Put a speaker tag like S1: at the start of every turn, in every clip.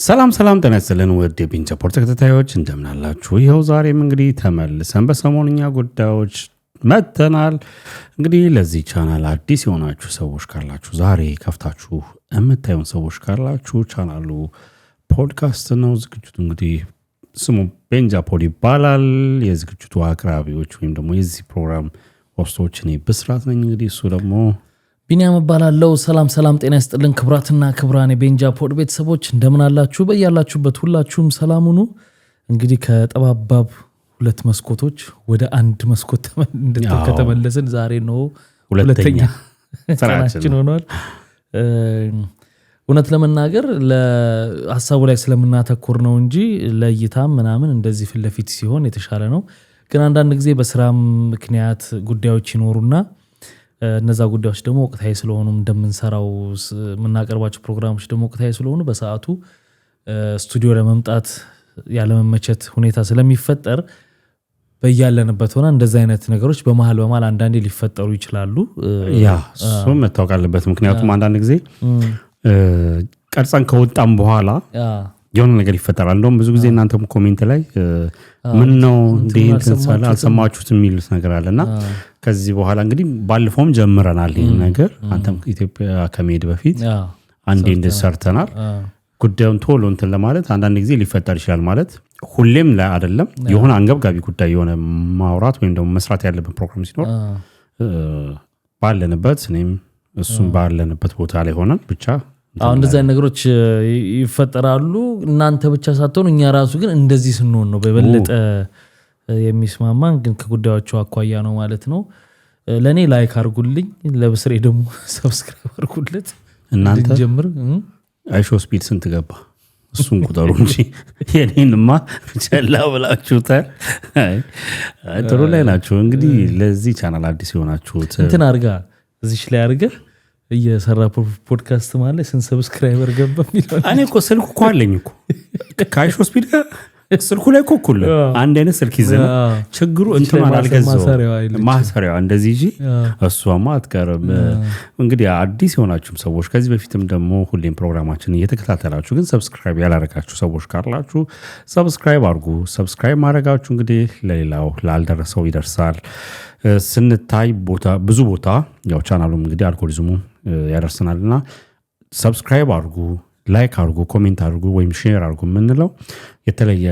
S1: ሰላም ጤና ይስጥልን ውድ የቤንጃ ፖርት ተከታታዮች እንደምን አላችሁ? ይኸው ዛሬም እንግዲህ ተመልሰን በሰሞንኛ ጉዳዮች መጥተናል። እንግዲህ ለዚህ ቻናል አዲስ የሆናችሁ ሰዎች ካላችሁ ዛሬ ከፍታችሁ የምታዩን ሰዎች ካላችሁ ቻናሉ ፖድካስት ነው። ዝግጅቱ እንግዲህ ስሙ ቤንጃ ፖድ ይባላል። የዝግጅቱ አቅራቢዎች ወይም ደግሞ የዚህ ፕሮግራም ሆስቶች እኔ ብስራት ነኝ። እንግዲህ እሱ ደግሞ
S2: ቢኒያም እባላለሁ። ሰላም ጤና ይስጥልን ክብራትና ክብራን የቤንጃ ፖድ ቤተሰቦች እንደምን አላችሁ? በያላችሁበት ሁላችሁም ሰላም ሁኑ። እንግዲህ ከጠባባብ ሁለት መስኮቶች ወደ አንድ መስኮት ከተመለስን ዛሬ ነው ሁለተኛ ስራችን ሆኗል። እውነት ለመናገር ለሐሳቡ ላይ ስለምናተኩር ነው እንጂ ለእይታም ምናምን እንደዚህ ፊት ለፊት ሲሆን የተሻለ ነው። ግን አንዳንድ ጊዜ በስራም ምክንያት ጉዳዮች ይኖሩና እነዛ ጉዳዮች ደግሞ ወቅታዊ ስለሆኑ እንደምንሰራው የምናቀርባቸው ፕሮግራሞች ደግሞ ወቅታዊ ስለሆኑ በሰዓቱ ስቱዲዮ ለመምጣት ያለመመቸት ሁኔታ ስለሚፈጠር በያለንበት ሆነ እንደዚህ አይነት ነገሮች በመሃል አንዳንዴ ሊፈጠሩ ይችላሉ።
S1: እሱ መታወቅ አለበት። ምክንያቱም አንዳንድ ጊዜ ቀርጸን ከወጣም በኋላ የሆነ ነገር ይፈጠራል። እንደውም ብዙ ጊዜ እናንተም ኮሜንት ላይ ምን ነው እንዲህ ተንሳለ አልሰማችሁት የሚሉት ነገር አለና ከዚህ በኋላ እንግዲህ ባለፈውም ጀምረናል ይሄን ነገር። አንተም ኢትዮጵያ ከመሄድ በፊት አንዴ እንደሰርተናል ጉዳዩን ቶሎ እንትን ለማለት አንዳንድ ጊዜ ሊፈጠር ይችላል። ማለት ሁሌም ላይ አይደለም። የሆነ አንገብጋቢ ጉዳይ የሆነ ማውራት ወይም ደግሞ መስራት ያለብን ፕሮግራም ሲኖር ባለንበት እኔም እሱም ባለንበት ቦታ ላይ ሆነን ብቻ
S2: እንደዚህ አይነት ነገሮች ይፈጠራሉ። እናንተ ብቻ ሳትሆኑ እኛ ራሱ ግን እንደዚህ ስንሆን ነው በበለጠ የሚስማማን። ግን ከጉዳዮቹ አኳያ ነው ማለት ነው። ለኔ ላይክ አድርጉልኝ፣ ለብስሬ ደግሞ ሰብስክራይብ አድርጉለት።
S1: እናንተ
S2: ጀምር
S1: አይሾ ስፒድ ስንት ገባ እሱን ቁጠሩ እንጂ የኔንማ ቸላ ብላችሁታል። ጥሩ ላይ ናችሁ። እንግዲህ ለዚህ ቻናል አዲስ የሆናችሁት
S2: እንትን አድርጋ እዚች ላይ አድርገህ እየሰራ ፖድካስት ማለት ስንት ሰብስክራይበር ገባ የሚለው
S1: እኔ እኮ ስልኩ እኮ አለኝ እኮ ከአይሾ ስፒድ ጋር ስልኩ ላይ እኮ እኩል አንድ አይነት ስልክ ይዘን ችግሩ እንትን አላልገዛው ማሰሪያዋ እንደዚህ እንጂ እሷማ አትቀርም። እንግዲህ አዲስ የሆናችሁም ሰዎች ከዚህ በፊትም ደግሞ ሁሌም ፕሮግራማችን እየተከታተላችሁ ግን ሰብስክራይብ ያላረጋችሁ ሰዎች ካላችሁ ሰብስክራይብ አድርጉ። ሰብስክራይብ ማድረጋችሁ እንግዲህ ለሌላው ላልደረሰው ይደርሳል። ስንታይ ብዙ ቦታ ያው ቻናሉም እንግዲህ አልጎሪዝሙ ያደርሰናልና ሰብስክራይብ አድርጉ፣ ላይክ አድርጉ፣ ኮሜንት አድርጉ ወይም ሼር አድርጉ የምንለው የተለየ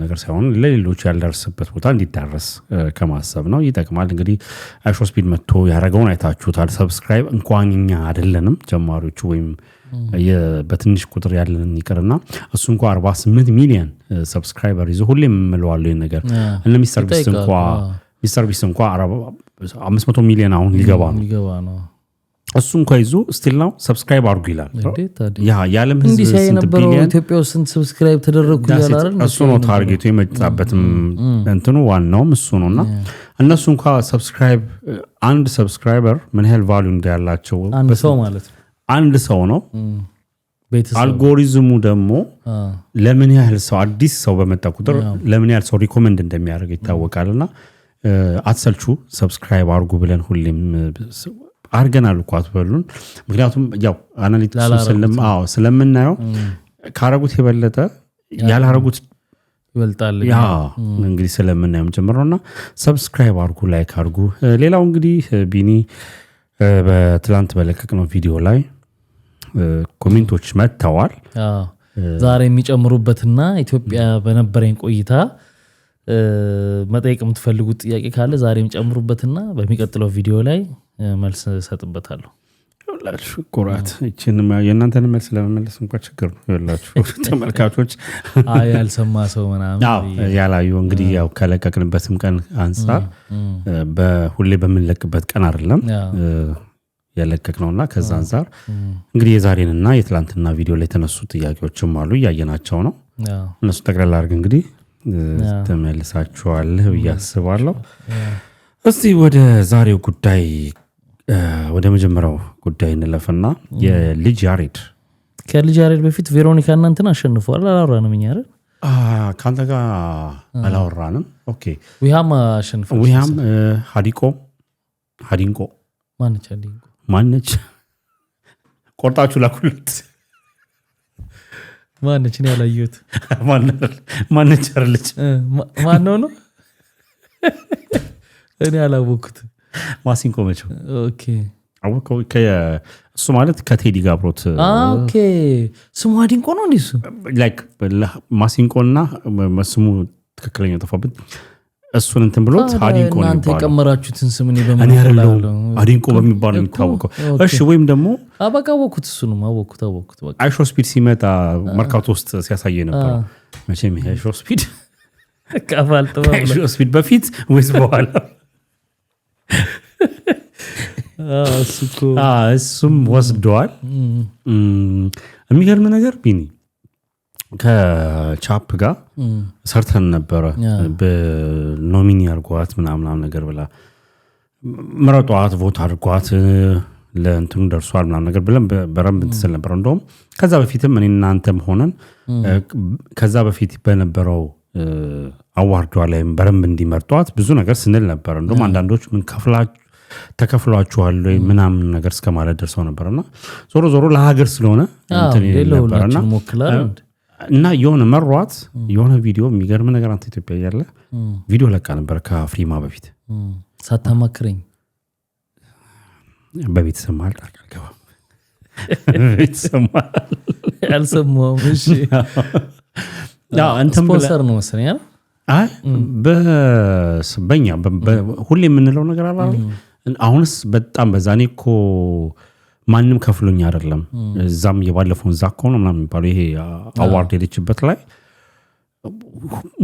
S1: ነገር ሳይሆን ለሌሎች ያልደረሰበት ቦታ እንዲዳረስ ከማሰብ ነው። ይጠቅማል። እንግዲህ አይሾ ስፒድ መጥቶ ያደረገውን አይታችሁታል። ሰብስክራይብ እንኳን እኛ አይደለንም ጀማሪዎቹ ወይም በትንሽ ቁጥር ያለን ይቅርና እሱ እንኳ 48 ሚሊዮን ሰብስክራይበር ይዞ ሁሌም የምለዋለሁ ይህን ነገር እነ ሚስተር ቢስ እንኳ 500 ሚሊዮን አሁን ሊገባ ነው። እሱ እንኳ ይዞ ስቲል ነው ሰብስክራይብ አድርጉ ይላል። የዓለም ህዝብ ስንት ቢሊዮን
S2: ኢትዮጵያ ውስጥ ስንት ሰብስክራይብ ተደረጉ ይላል።
S1: እሱ ነው ታርጌቱ የመጣበትም እንትኑ ዋናውም እሱ ነውና እነሱ እንኳ ሰብስክራይብ አንድ ሰብስክራይበር ምን ያህል ቫልዩ እንዳላቸው
S2: አንድ ሰው ማለት ነው
S1: አንድ ሰው ነው። አልጎሪዝሙ ደግሞ ለምን ያህል ሰው አዲስ ሰው በመጣ ቁጥር ለምን ያህል ሰው ሪኮመንድ እንደሚያደርግ ይታወቃልና አትሰልቹ፣ ሰብስክራይብ አድርጉ ብለን ሁሌም አርገናል እኮ አትበሉን። ምክንያቱም ያው አናሊቲክሱ ስለምናየው ካረጉት የበለጠ ያላረጉት
S2: ይበልጣል።
S1: እንግዲህ ስለምናየው ጀምር ነውና ሰብስክራይብ አድርጉ፣ ላይክ አድርጉ። ሌላው እንግዲህ ቢኒ በትላንት በለቀቅነው ቪዲዮ ላይ ኮሜንቶች መጥተዋል።
S2: ዛሬ የሚጨምሩበትና ኢትዮጵያ በነበረኝ ቆይታ መጠየቅ የምትፈልጉት ጥያቄ ካለ ዛሬ የሚጨምሩበትና በሚቀጥለው ቪዲዮ ላይ መልስ ሰጥበታለሁ።
S1: ይላችሁ ቁራት እቺንም የእናንተን መልስ ለመመለስ እንኳን ችግር ነው ይላችሁ ተመልካቾች።
S2: ያልሰማ ሰው ምናምን
S1: ያላዩ እንግዲህ ያው ከለቀቅንበትም ቀን አንፃር በሁሌ በምንለቅበት ቀን አይደለም ያለቀቅነውና ከዛ አንፃር እንግዲህ የዛሬንና የትላንትና ቪዲዮ ላይ የተነሱ ጥያቄዎችም አሉ እያየናቸው ነው። እነሱ ጠቅላላ አድርግ እንግዲህ ተመልሳችኋለሁ ብዬ አስባለሁ። እስቲ ወደ ዛሬው ጉዳይ ወደ መጀመሪያው ጉዳይ እንለፍና የልጅ ያሬድ
S2: ከልጅ ያሬድ በፊት ቬሮኒካ እናንተን አሸንፈዋል። አላወራንም እኛ አይደል?
S1: ካንተ ጋር አላወራንም። ኦኬ
S2: ዊሃም አሸንፈዋል።
S1: ዊሃም ሀዲንቆ
S2: ማነች
S1: ቆርጣችሁ ላኩለት
S2: ማነች ነው ያላየሁት?
S1: ማነች አይደለች?
S2: ማነው ነው? እኔ አላወኩት።
S1: ማሲንቆ መቼው
S2: ኦኬ
S1: አወቀው። እሱ ማለት ከቴዲ ጋር አብሮት
S2: ኦኬ። ስሙ ማዲንቆ ነው እንዴ? እሱ
S1: ላይክ ማሲንቆና ስሙ ትክክለኛ ተፋበት እሱን እንትን ብሎት አዲንቆ ነው።
S2: እናንተ የቀመራችሁትን ስም እኔ
S1: እኔ አይደለም አዲንቆ በሚባል የሚታወቀው። እሺ ወይም ደግሞ
S2: አበቃ አወኩት። እሱ ነው አወኩት በቃ
S1: አይሾ ስፒድ ሲመጣ መርካቶ ውስጥ ሲያሳየ ነበር። መቼም ይሄ አይሾ ስፒድ
S2: ካፋል ተባለ
S1: አይሾ ስፒድ በፊት ወይስ በኋላ? እሱም ወስደዋል። የሚገርም ነገር ቢኒ ከቻፕ ጋር ሰርተን ነበረ። በኖሚኒ አድርጓት ምናምን ነገር ብላ ምረጧት፣ ቮት አድርጓት ለእንትኑ ደርሷል ምናምን ነገር ብለን በረንብ እንትስል ነበር። እንደውም ከዛ በፊትም እኔ እናንተም ሆነን ከዛ በፊት በነበረው አዋርዷ ላይም በረንብ እንዲመርጧት ብዙ ነገር ስንል ነበር። እንደውም አንዳንዶች ምን ተከፍሏችኋል ወይ ምናምን ነገር እስከማለት ደርሰው ነበርና ዞሮ ዞሮ ለሀገር ስለሆነ እንትን ነበርና እና የሆነ መሯት የሆነ ቪዲዮ የሚገርም ነገር አንተ ኢትዮጵያ ያለ ቪዲዮ ለቃ ነበር ከአፍሪማ በፊት
S2: ሳታማክረኝ
S1: በቤተሰብ ማለት አልገባም። ቤተሰብ ማለት
S2: አልሰማሁም። እሺ ስፖንሰር ነው መሰለኝ አይደል?
S1: አይ በኛ ሁሌ የምንለው ነገር አለ። አሁንስ በጣም በዛኔ እኮ ማንም ከፍሎኝ አይደለም። እዛም የባለፈውን እዛ እኮ ነው ምናምን የሚባለው ይሄ አዋርድ ሄደችበት ላይ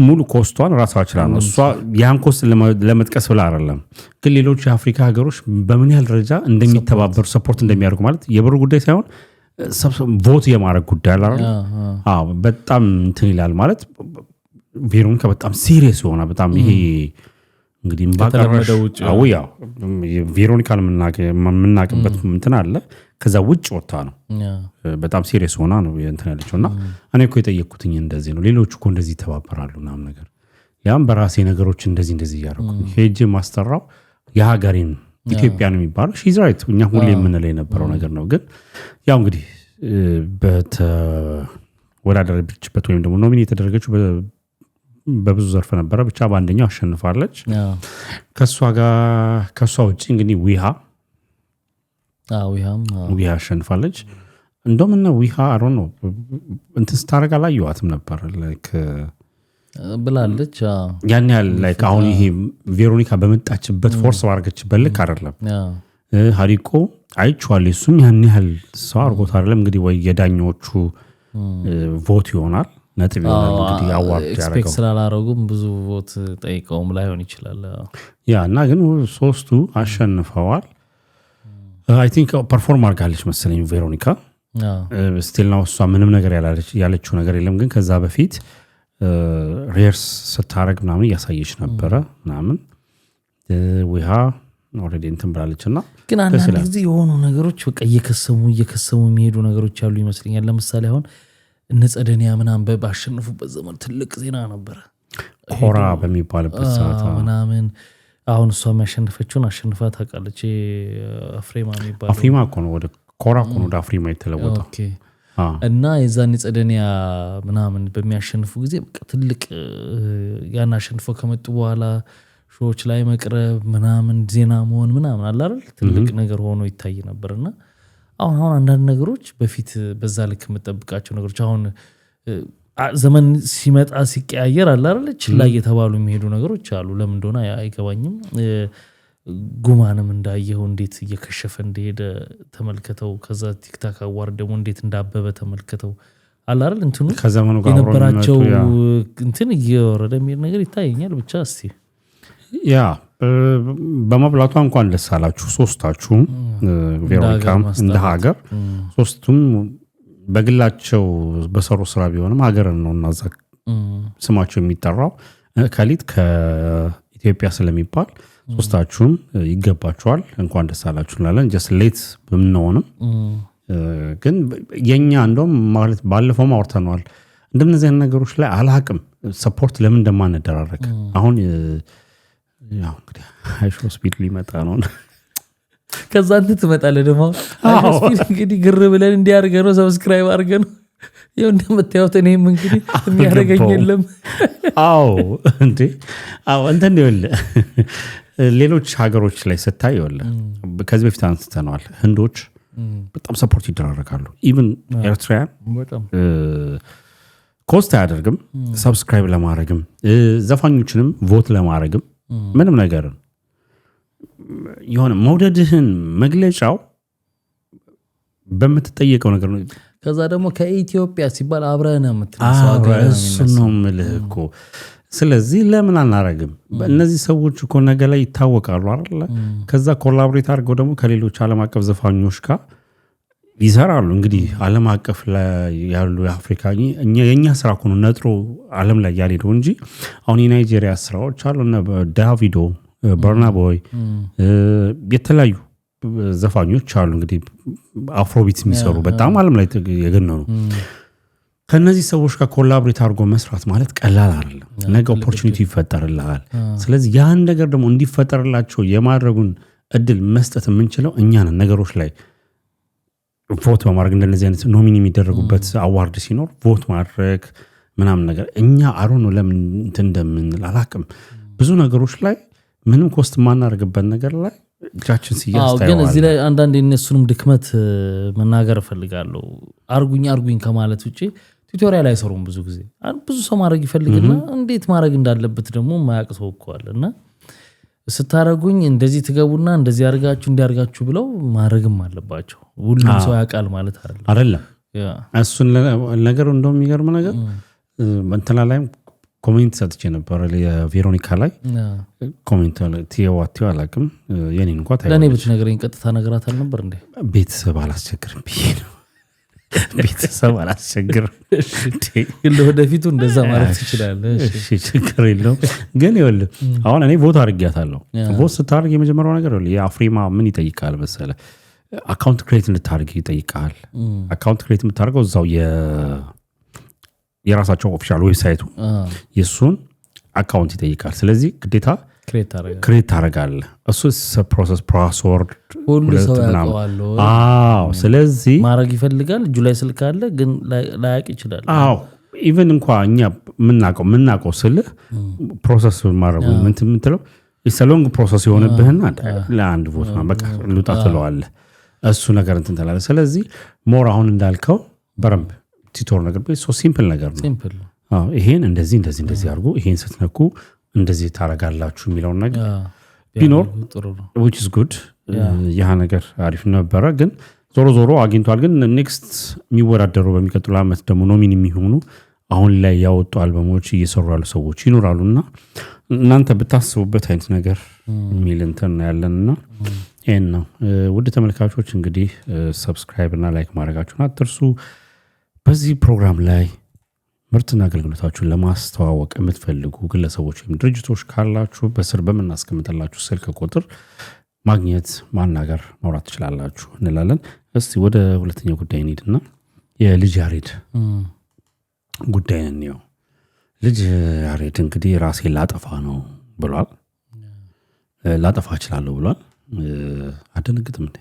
S1: ሙሉ ኮስቷን ራሷ ችላ ነው። እሷ ያን ኮስት ለመጥቀስ ብላ አይደለም፣ ግን ሌሎች የአፍሪካ ሀገሮች በምን ያህል ደረጃ እንደሚተባበሩ ሰፖርት እንደሚያደርጉ ማለት የብሩ ጉዳይ ሳይሆን ቮት የማድረግ ጉዳይ አለ። በጣም እንትን ይላል ማለት ቬሮኒካ በጣም ሲሪየስ የሆነ በጣም ይሄ እንግዲህ ባቀረሽ አውያ ቬሮኒካን የምናቅበት እንትን አለ። ከዛ ውጭ ወጣ ነው በጣም ሲሪየስ ሆና ነው እንትን ያለችውና እኔ እኮ የጠየቅኩትኝ እንደዚህ ነው። ሌሎቹ እኮ እንደዚህ ተባበራሉ ምናምን ነገር ያም በራሴ ነገሮች እንደዚህ ያደረኩ ሄጄ ማስተራው የሀገሬን ኢትዮጵያን የሚባለው ሺዝ ራይት እኛ ሁሌ የምንለው የነበረው ነገር ነው። ግን ያው እንግዲህ ወዳደረችበት ወይም ደግሞ ኖሚኔት የተደረገችው በብዙ ዘርፍ ነበረ። ብቻ በአንደኛው አሸንፋለች። ከሷ ውጪ እንግዲህ ዊሃ አሸንፋለች። እንደውም እና ዊሃ አሮ ነው እንትን ስታረጋ አላየኋትም ነበር ላይክ
S2: ብላለች።
S1: ያን ያህል ላይክ አሁን ይሄ ቬሮኒካ በመጣችበት ፎርስ ባረገችበት ልክ አይደለም። ሀሪቆ አይቼዋለሁ። እሱም ያን ያህል ሰው አድርጎት አይደለም። እንግዲህ ወይ የዳኞቹ ቮት ይሆናል ነጥብ ይሆናል እንግዲህ አዋርድ ያደረገው
S2: ኤክስፔክት ስላላረጉም ብዙ ቮት ጠይቀውም ላይሆን ይችላል።
S1: ያ እና ግን ሶስቱ አሸንፈዋል። አይ ቲንክ ፐርፎርም አድርጋለች መሰለኝ ቬሮኒካ። ስቲል ነው እሷ ምንም ነገር ያለችው ነገር የለም። ግን ከዛ በፊት ሬርስ ስታረግ ምናምን እያሳየች ነበረ ምናምን ዊሃ ኦልሬዲ እንትን ብላለችና
S2: ግን አንዳንድ ጊዜ የሆኑ ነገሮች በቃ እየከሰሙ የሚሄዱ ነገሮች አሉ ይመስለኛል። ለምሳሌ አሁን እነጸደኒያ ምናምን ባሸነፉበት ዘመን ትልቅ ዜና ነበረ።
S1: ኮራ በሚባልበት ሰዓት
S2: ምናምን አሁን እሷ የሚያሸንፈችውን አሸንፋ ታውቃለች። አፍሪማ የሚባለው
S1: አፍሪማ እኮ ነው ወደ ኮራ እኮ ነው ወደ አፍሪማ የተለወጠው።
S2: እና የዛን ጸደኒያ ምናምን በሚያሸንፉ ጊዜ በቃ ትልቅ ያን አሸንፈው ከመጡ በኋላ ሾዎች ላይ መቅረብ ምናምን ዜና መሆን ምናምን አለ አይደል ትልቅ ነገር ሆኖ ይታይ ነበርና አሁን አንዳንድ ነገሮች በፊት በዛ ልክ የምጠብቃቸው ነገሮች አሁን ዘመን ሲመጣ ሲቀያየር አለ አይደል ችላ እየተባሉ የሚሄዱ ነገሮች አሉ። ለምን እንደሆነ አይገባኝም። ጉማንም እንዳየው እንዴት እየከሸፈ እንደሄደ ተመልከተው። ከዛ ቲክታክ አዋርድ ደግሞ እንዴት እንዳበበ ተመልከተው። አለ አይደል እንትኑ
S1: ከዘመኑ ጋር
S2: የነበራቸው እንትን እየወረደ የሚል ነገር ይታየኛል። ብቻ እስቲ
S1: ያ በመብላቷ እንኳን ደስ አላችሁ ሶስታችሁም። ቬሮኒካም እንደ ሀገር ሶስቱም በግላቸው በሰሩ ስራ ቢሆንም ሀገር ነው እና ስማቸው የሚጠራው ከሊት ከኢትዮጵያ ስለሚባል ሶስታችሁም ይገባችኋል። እንኳን ደስ አላችሁ እንላለን። ጀስት ሌት ብንሆንም ግን የኛ እንደውም ማለት ባለፈው ማውርተናል እንደነዚህ ነገሮች ላይ አላቅም ሰፖርት ለምን እንደማንደራረግ አሁን ያው እንግዲህ አይሾ ስፒድ ሊመጣ ነው።
S2: ከዛ አንተ ትመጣለህ ደግሞ አይሾ ስፒድ እንግዲህ ግር ብለን እንዲያርገ ነው ሰብስክራይብ አድርገ ነው ይኸው እንደምታዩት እኔም እንግዲህ የሚያደርገኝ የለም።
S1: አዎ እንዴ አዎ እንትን ይኸውልህ ሌሎች ሀገሮች ላይ ስታይ ይኸውልህ ከዚህ በፊት አንስተነዋል ህንዶች በጣም ሰፖርት ይደረጋሉ ኢቭን ኤርትራውያን
S2: በጣም
S1: ኮስት አያደርግም ሰብስክራይብ ለማድረግም ዘፋኞችንም ቮት ለማድረግም ምንም ነገር የሆነ መውደድህን መግለጫው በምትጠየቀው ነገር ነው
S2: ከዛ ደግሞ ከኢትዮጵያ ሲባል አብረን የምትነሳው
S1: እሱ ነው የምልህ እኮ ስለዚህ ለምን አናረግም እነዚህ ሰዎች እኮ ነገ ላይ ይታወቃሉ አይደል ከዛ ኮላቦሬት አድርገው ደግሞ ከሌሎች ዓለም አቀፍ ዘፋኞች ጋር ይሰራሉ እንግዲህ ዓለም አቀፍ ላይ ያሉ የአፍሪካ የኛ ስራ እኮ ነው ነጥሮ ዓለም ላይ ያለው እንጂ አሁን የናይጄሪያ ስራዎች አሉ እና ዳቪዶ በርና ቦይ የተለያዩ ዘፋኞች አሉ እንግዲህ አፍሮቢት የሚሰሩ በጣም ዓለም ላይ የገነኑ ከነዚህ ሰዎች ጋር ኮላቦሬት አድርጎ መስራት ማለት ቀላል አይደለም ነገ ኦፖርቹኒቲ ይፈጠርልሃል ስለዚህ ያን ነገር ደግሞ እንዲፈጠርላቸው የማድረጉን እድል መስጠት የምንችለው እኛ ነን ነገሮች ላይ ቮት በማድረግ እንደዚህ አይነት ኖሚኒ የሚደረጉበት አዋርድ ሲኖር ቮት ማድረግ ምናምን ነገር እኛ አሮን ለምን እንደምንል አላቅም ብዙ ነገሮች ላይ ምንም ኮስት ማናረግበት ነገር ላይ እጃችን ሲያስታየው
S2: ግን እዚህ ላይ አንዳንድ የነሱንም ድክመት መናገር ፈልጋለሁ አርጉኝ ከማለት ውጪ ቱቶሪያል አይሰሩም ብዙ ጊዜ ብዙ ሰው ማድረግ ይፈልግና እንዴት ማድረግ እንዳለበት ደግሞ ማያውቅ ሰው እኮ አለና ስታረጉኝ እንደዚህ ትገቡና እንደዚህ አርጋችሁ እንዲያርጋችሁ ብለው ማድረግም አለባቸው ሁሉም ሰው ያውቃል ማለት
S1: አይደለም እሱን ነገር እንደው የሚገርም ነገር እንትና ላይም ኮሜንት ሰጥቼ ነበር የቬሮኒካ ላይ ኮሜንት ቲዋቲው አላቅም የኔን እንኳን ታይቶ
S2: ለኔ ብትነግረኝ ቀጥታ ነገራት አልነበር እንዴ
S1: ቤተሰብ አላስቸግርም ብዬ ነው ቤተሰብ አላስቸግርም
S2: ግን ለወደፊቱ እንደዛ ማለት ትችላለህ
S1: እሺ ችግር የለውም ግን ይኸውልህ አሁን እኔ ቮት አድርጌያታለሁ ቮት ስታደርግ የመጀመሪያው ነገር የአፍሪማ ምን ይጠይቃል መሰለህ አካውንት ክሬት እንድታደርግ ይጠይቃል አካውንት ክሬት የምታደርገው እዛው የራሳቸው ኦፊሻል ዌብሳይቱ የሱን አካውንት ይጠይቃል ስለዚህ ግዴታ ክሬት ታደርጋለህ እሱ ፕሮሰስ ፓስወርድ
S2: ሁሉ ሰው ያውቀዋል
S1: ስለዚህ
S2: ማድረግ ይፈልጋል እጁ ላይ ስልክ አለ ግን ላያውቅ ይችላል
S1: ኢቨን እንኳን እኛ ምናውቀው ስልህ ፕሮሰስ ማድረጉ ምንትለው ሎንግ ፕሮሰስ የሆነብህና ለአንድ ቮት በቃ ልውጣ ትለዋለህ እሱ ነገር እንትን ትላለህ ስለዚህ ሞር አሁን እንዳልከው በረምብ ቲቶር ነገር ሶ ሲምፕል ነገር ነው ይሄን እንደዚህ አድርጉ ይሄን ስትነኩ እንደዚህ ታረጋላችሁ የሚለው ነገር ቢኖር which is good ያ ነገር አሪፍ ነበረ ግን ዞሮ አግኝቷል ግን ኔክስት የሚወዳደሩ በሚቀጥለው አመት ደግሞ ኖሚኒ የሚሆኑ አሁን ላይ ያወጡ አልበሞች እየሰሩ ያሉ ሰዎች ይኖራሉና እናንተ ብታስቡበት አይነት ነገር የሚል እንትን ያለንና ይሄን ነው ውድ ተመልካቾች እንግዲህ ሰብስክራይብ እና ላይክ ማድረጋችሁን አትርሱ በዚህ ፕሮግራም ላይ ምርትና አገልግሎታችሁን ለማስተዋወቅ የምትፈልጉ ግለሰቦች ወይም ድርጅቶች ካላችሁ በስር በመናስቀምጥላችሁ ስልክ ቁጥር ማግኘት ማናገር ማውራት ትችላላችሁ እንላለን እስቲ ወደ ሁለተኛው ጉዳይ እንሂድና የልጅ ያሬድ ጉዳይ ነው ልጅ ያሬድ እንግዲህ ራሴ ላጠፋ ነው ብሏል ላጠፋ እችላለሁ ብሏል አደነግጥም እንዴ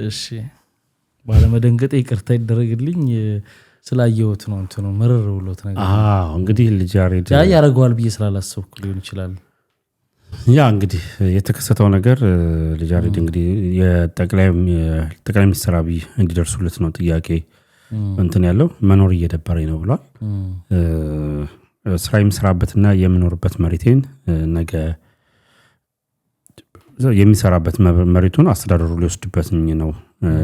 S2: እሺ ባለመደንገጤ ይቅርታ ይደረግልኝ ስላየሁት ነው እንትኑ መረር ብሎት ነገር
S1: እንግዲህ ልጅ ያሬድ
S2: ያረጋዋል ብዬ ስላላሰብኩ ሊሆን ይችላል
S1: ያ እንግዲህ የተከሰተው ነገር ልጅ ያሬድ እንግዲህ የጠቅላይ ሚኒስትር አብይ እንዲደርሱለት ነው ጥያቄ እንትን ያለው መኖር እየደበረኝ ነው ብሏል ስራ የሚሰራበትና የምኖርበት መሬቴን ነገ የሚሰራበት መሬቱን አስተዳደሩ ሊወስድበት ነው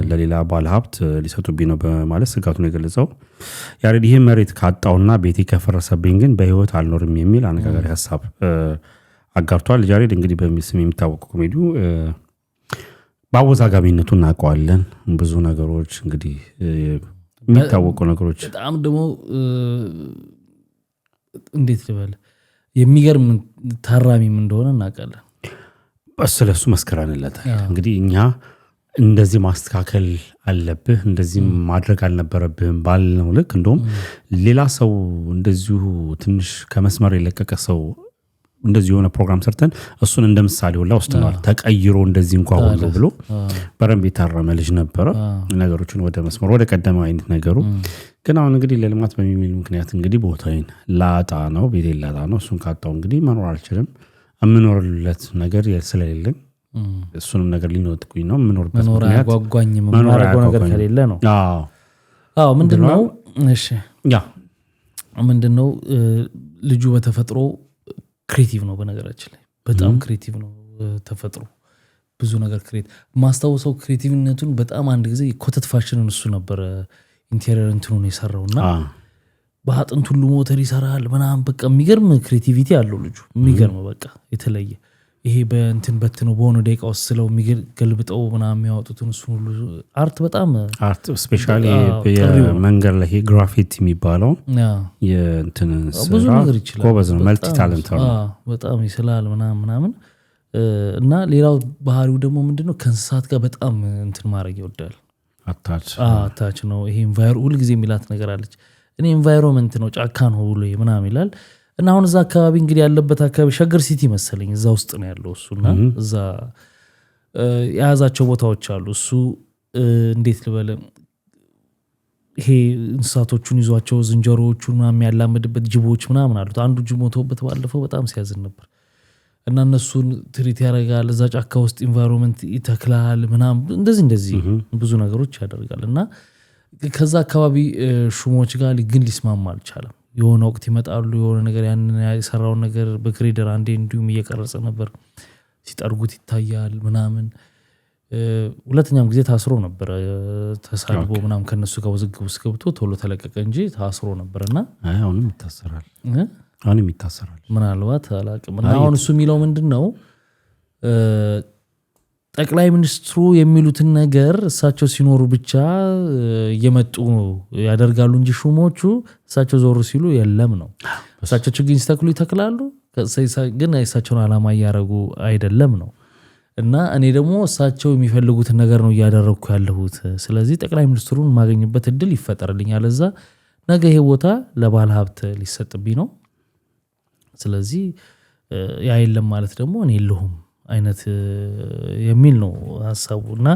S1: ለሌላ ባለ ሀብት ሊሰጡብኝ ነው በማለት ስጋቱን የገለጸው ያሬድ ይሄ መሬት ካጣውና ቤቴ ከፈረሰብኝ ግን በህይወት አልኖርም የሚል አነጋጋሪ ሐሳብ አጋርቷል ያሬድ እንግዲህ በሚስም የሚታወቀው ኮሜዲው ባወዛጋቢነቱ እናውቀዋለን ብዙ ነገሮች እንግዲህ የሚታወቁ ነገሮች
S2: በጣም ደግሞ እንዴት ልበል የሚገርም ታራሚም እንደሆነ እናውቃለን
S1: ስለሱ መስከራንለታል እንግዲህ እኛ እንደዚህ ማስተካከል አለብህ እንደዚህ ማድረግ አልነበረብህም ባልነው ልክ እንደውም ሌላ ሰው እንደዚሁ ትንሽ ከመስመር የለቀቀ ሰው እንደዚህ የሆነ ፕሮግራም ሰርተን እሱን እንደምሳሌ ሁላ ወስደናል ተቀይሮ እንደዚህ እንኳን ሁሉ ብሎ በረም የታረመ ልጅ ነበረ ነገሮችን ወደ መስመር ወደ ቀደመው አይነት ነገሩ ግን አሁን እንግዲህ ለልማት በሚል ምክንያት እንግዲህ ቦታዬን ላጣ ነው ቤቴን ላጣ ነው እሱን ካጣው እንግዲህ መኖር አልችልም አምኖርለት ነገር ስለሌለኝ እሱንም ነገር ሊኖጥኩኝ ነው ምኖርበት
S2: መኖር ያጓጓኝም ማረጎ ነገር ከሌለ ነው አዎ ምንድነው እሺ ያ ምንድነው ልጁ በተፈጥሮ ክሬቲቭ ነው በነገራችን ላይ በጣም ክሬቲቭ ነው ተፈጥሮ ብዙ ነገር ክሬት ማስተዋወሰው ክሬቲቭነቱን በጣም አንድ ጊዜ ኮተት ፋሽንን እሱ ነበር ኢንቴሪየር እንትኑን የሰራውና በአጥንት ሁሉ ሞተር ይሰራል ምናምን በቃ የሚገርም ክሬቲቪቲ አለው ልጁ የሚገርም በቃ የተለየ ይሄ በእንትን በትነው በሆነ ደቂቃ ውስጥ ስለው የሚገልብጠው ምናምን የሚያወጡትን እሱ ሁሉ አርት በጣም
S1: አርት ስፔሻሊ የመንገድ ላይ ግራፊቲ የሚባለው የእንትን
S2: ብዙ ነገር ይችላል
S1: ጎበዝ ነው መልቲ ታለንት ነው
S2: በጣም ይስላል ምናምን እና ሌላው ባህሪው ደግሞ ምንድነው ከእንስሳት ጋር በጣም እንትን ማድረግ ይወዳል አታች ነው ይሄ ሁል ጊዜ የሚላት ነገር አለች እኔ ኤንቫይሮንመንት ነው ጫካ ነው ብሎ ምናምን ይላል እና አሁን እዛ አካባቢ እንግዲህ ያለበት አካባቢ ሸገር ሲቲ መሰለኝ እዛ ውስጥ ነው ያለው እሱና እዛ ያዛቸው ቦታዎች አሉ እሱ እንዴት ልበለ ይሄ እንስሳቶቹን ይዟቸው ዝንጀሮዎቹን ምናምን ያላመድበት ጅቦች ምናምን አሉት አንዱ ጅብ ሞተውበት ባለፈው በጣም ሲያዝን ነበር እና እነሱን ትሪት ያደርጋል እዛ ጫካ ውስጥ ኢንቫይሮንመንት ይተክላል ምናምን እንደዚህ ብዙ ነገሮች ያደርጋል እና ከዛ አካባቢ ሹሞች ጋር ግን ሊስማማ አልቻለም የሆነ ወቅት ይመጣሉ የሆነ ነገር ያን ያሰራው ነገር በግሬደር አንዴ እንዲሁም እየቀረጸ ነበር ሲጠርጉት ይታያል ምናምን ሁለተኛም ጊዜ ታስሮ ነበር ተሳልቦ ምናምን ከነሱ ጋር ወዝግብ ውስጥ ገብቶ ቶሎ ተለቀቀ እንጂ ታስሮ ነበርና
S1: አሁንም ይታሰራል
S2: ምናልባት አላቅም እና አሁን እሱ የሚለው ምንድነው ጠቅላይ ሚኒስትሩ የሚሉትን ነገር እሳቸው ሲኖሩ ብቻ እየመጡ ያደርጋሉ እንጂ ሹሞቹ እሳቸው ዞር ሲሉ የለም ነው እሳቸው ችግኝ ሲተክሉ ይተክላሉ ግን እሳቸውን ዓላማ እያደረጉ አይደለም ነው እና እኔ ደግሞ እሳቸው የሚፈልጉትን ነገር ነው እያደረግኩ ያለሁት ስለዚህ ጠቅላይ ሚኒስትሩን ማገኝበት እድል ይፈጠርልኛል እዛ ነገ ይሄ ቦታ ለባለ ሀብት ሊሰጥብኝ ነው ስለዚህ ያ የለም ማለት ደግሞ እኔ የለሁም አይነት የሚል ነው ሐሳቡና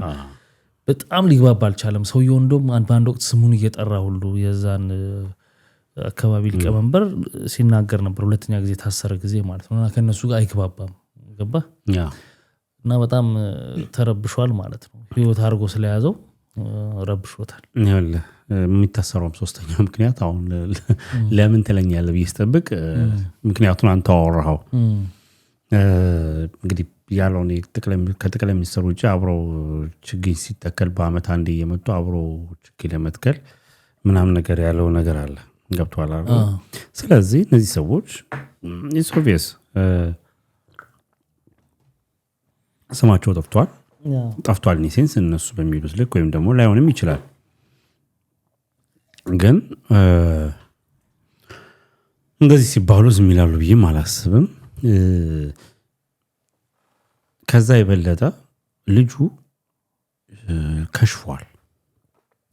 S2: በጣም ሊግባባ አልቻለም ሰውየው እንደውም አንድ ወቅት ስሙን እየጠራ ሁሉ የዛን አካባቢ ሊቀመንበር ሲናገር ነበር ሁለተኛ ጊዜ ታሰረ ጊዜ ማለት ነውና ከነሱ ጋር አይግባባም ገባ እና በጣም ተረብሿል ማለት ነው ህይወት አርጎ ስለያዘው ረብሾታል
S1: ይኸውል የሚታሰረውም ሶስተኛው ምክንያት አሁን ለምን ትለኛለህ ብዬስጠብቅ ምክንያቱን አንተ አወራኸው እንግዲህ ያለው ነው ከጠቅላይ ሚኒስትሩ ውጪ አብረው ችግኝ ሲተከል በአመት አንዴ እየመጡ አብረው ችግኝ ለመትከል ምናምን ነገር ያለው ነገር አለ ገብቷል አይደል ስለዚህ እነዚህ ሰዎች ኢሶቪየስ ስማቸው ጠፍቷል ኔሴንስ እነሱ በሚሉት ልክ ወይም ደግሞ ላይሆንም ይችላል ግን እንደዚህ ሲባሉ ዝም ይላሉ ብዬም አላስብም ከዛ የበለጠ ልጁ ከሽፏል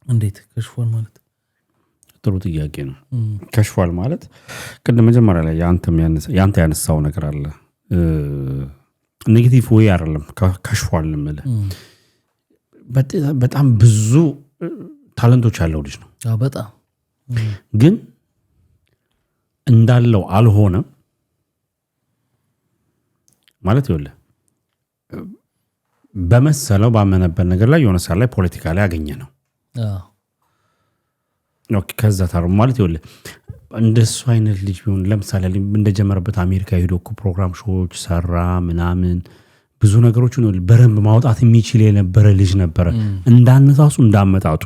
S2: እንዴት ከሽፏል ማለት
S1: ጥሩ ጥያቄ ነው ከሽፏል ማለት ቅድም መጀመሪያ ላይ ያንተ ያነሳው ነገር አለ ኔጌቲቭ ወይ አይደለም ከሽፏል ማለት በጣም ብዙ ታለንቶች ያለው ልጅ ነው
S2: በጣም
S1: ግን እንዳለው አልሆነም ማለት ይወለ በመሰለው ባመነበት ነገር ላይ የሆነ ሰዓት ላይ ፖለቲካ ላይ ያገኘ ነው ኦኬ ከዛ ታሩ ማለት ይወለ እንደሱ አይነት ልጅ ቢሆን ለምሳሌ እንደጀመረበት አሜሪካ ሄዶ ፕሮግራም ሾዎች ሰራ ምናምን ብዙ ነገሮችን በረም ማውጣት የሚችል የነበረ ልጅ ነበር እንዳነሳሱ እንዳመጣጡ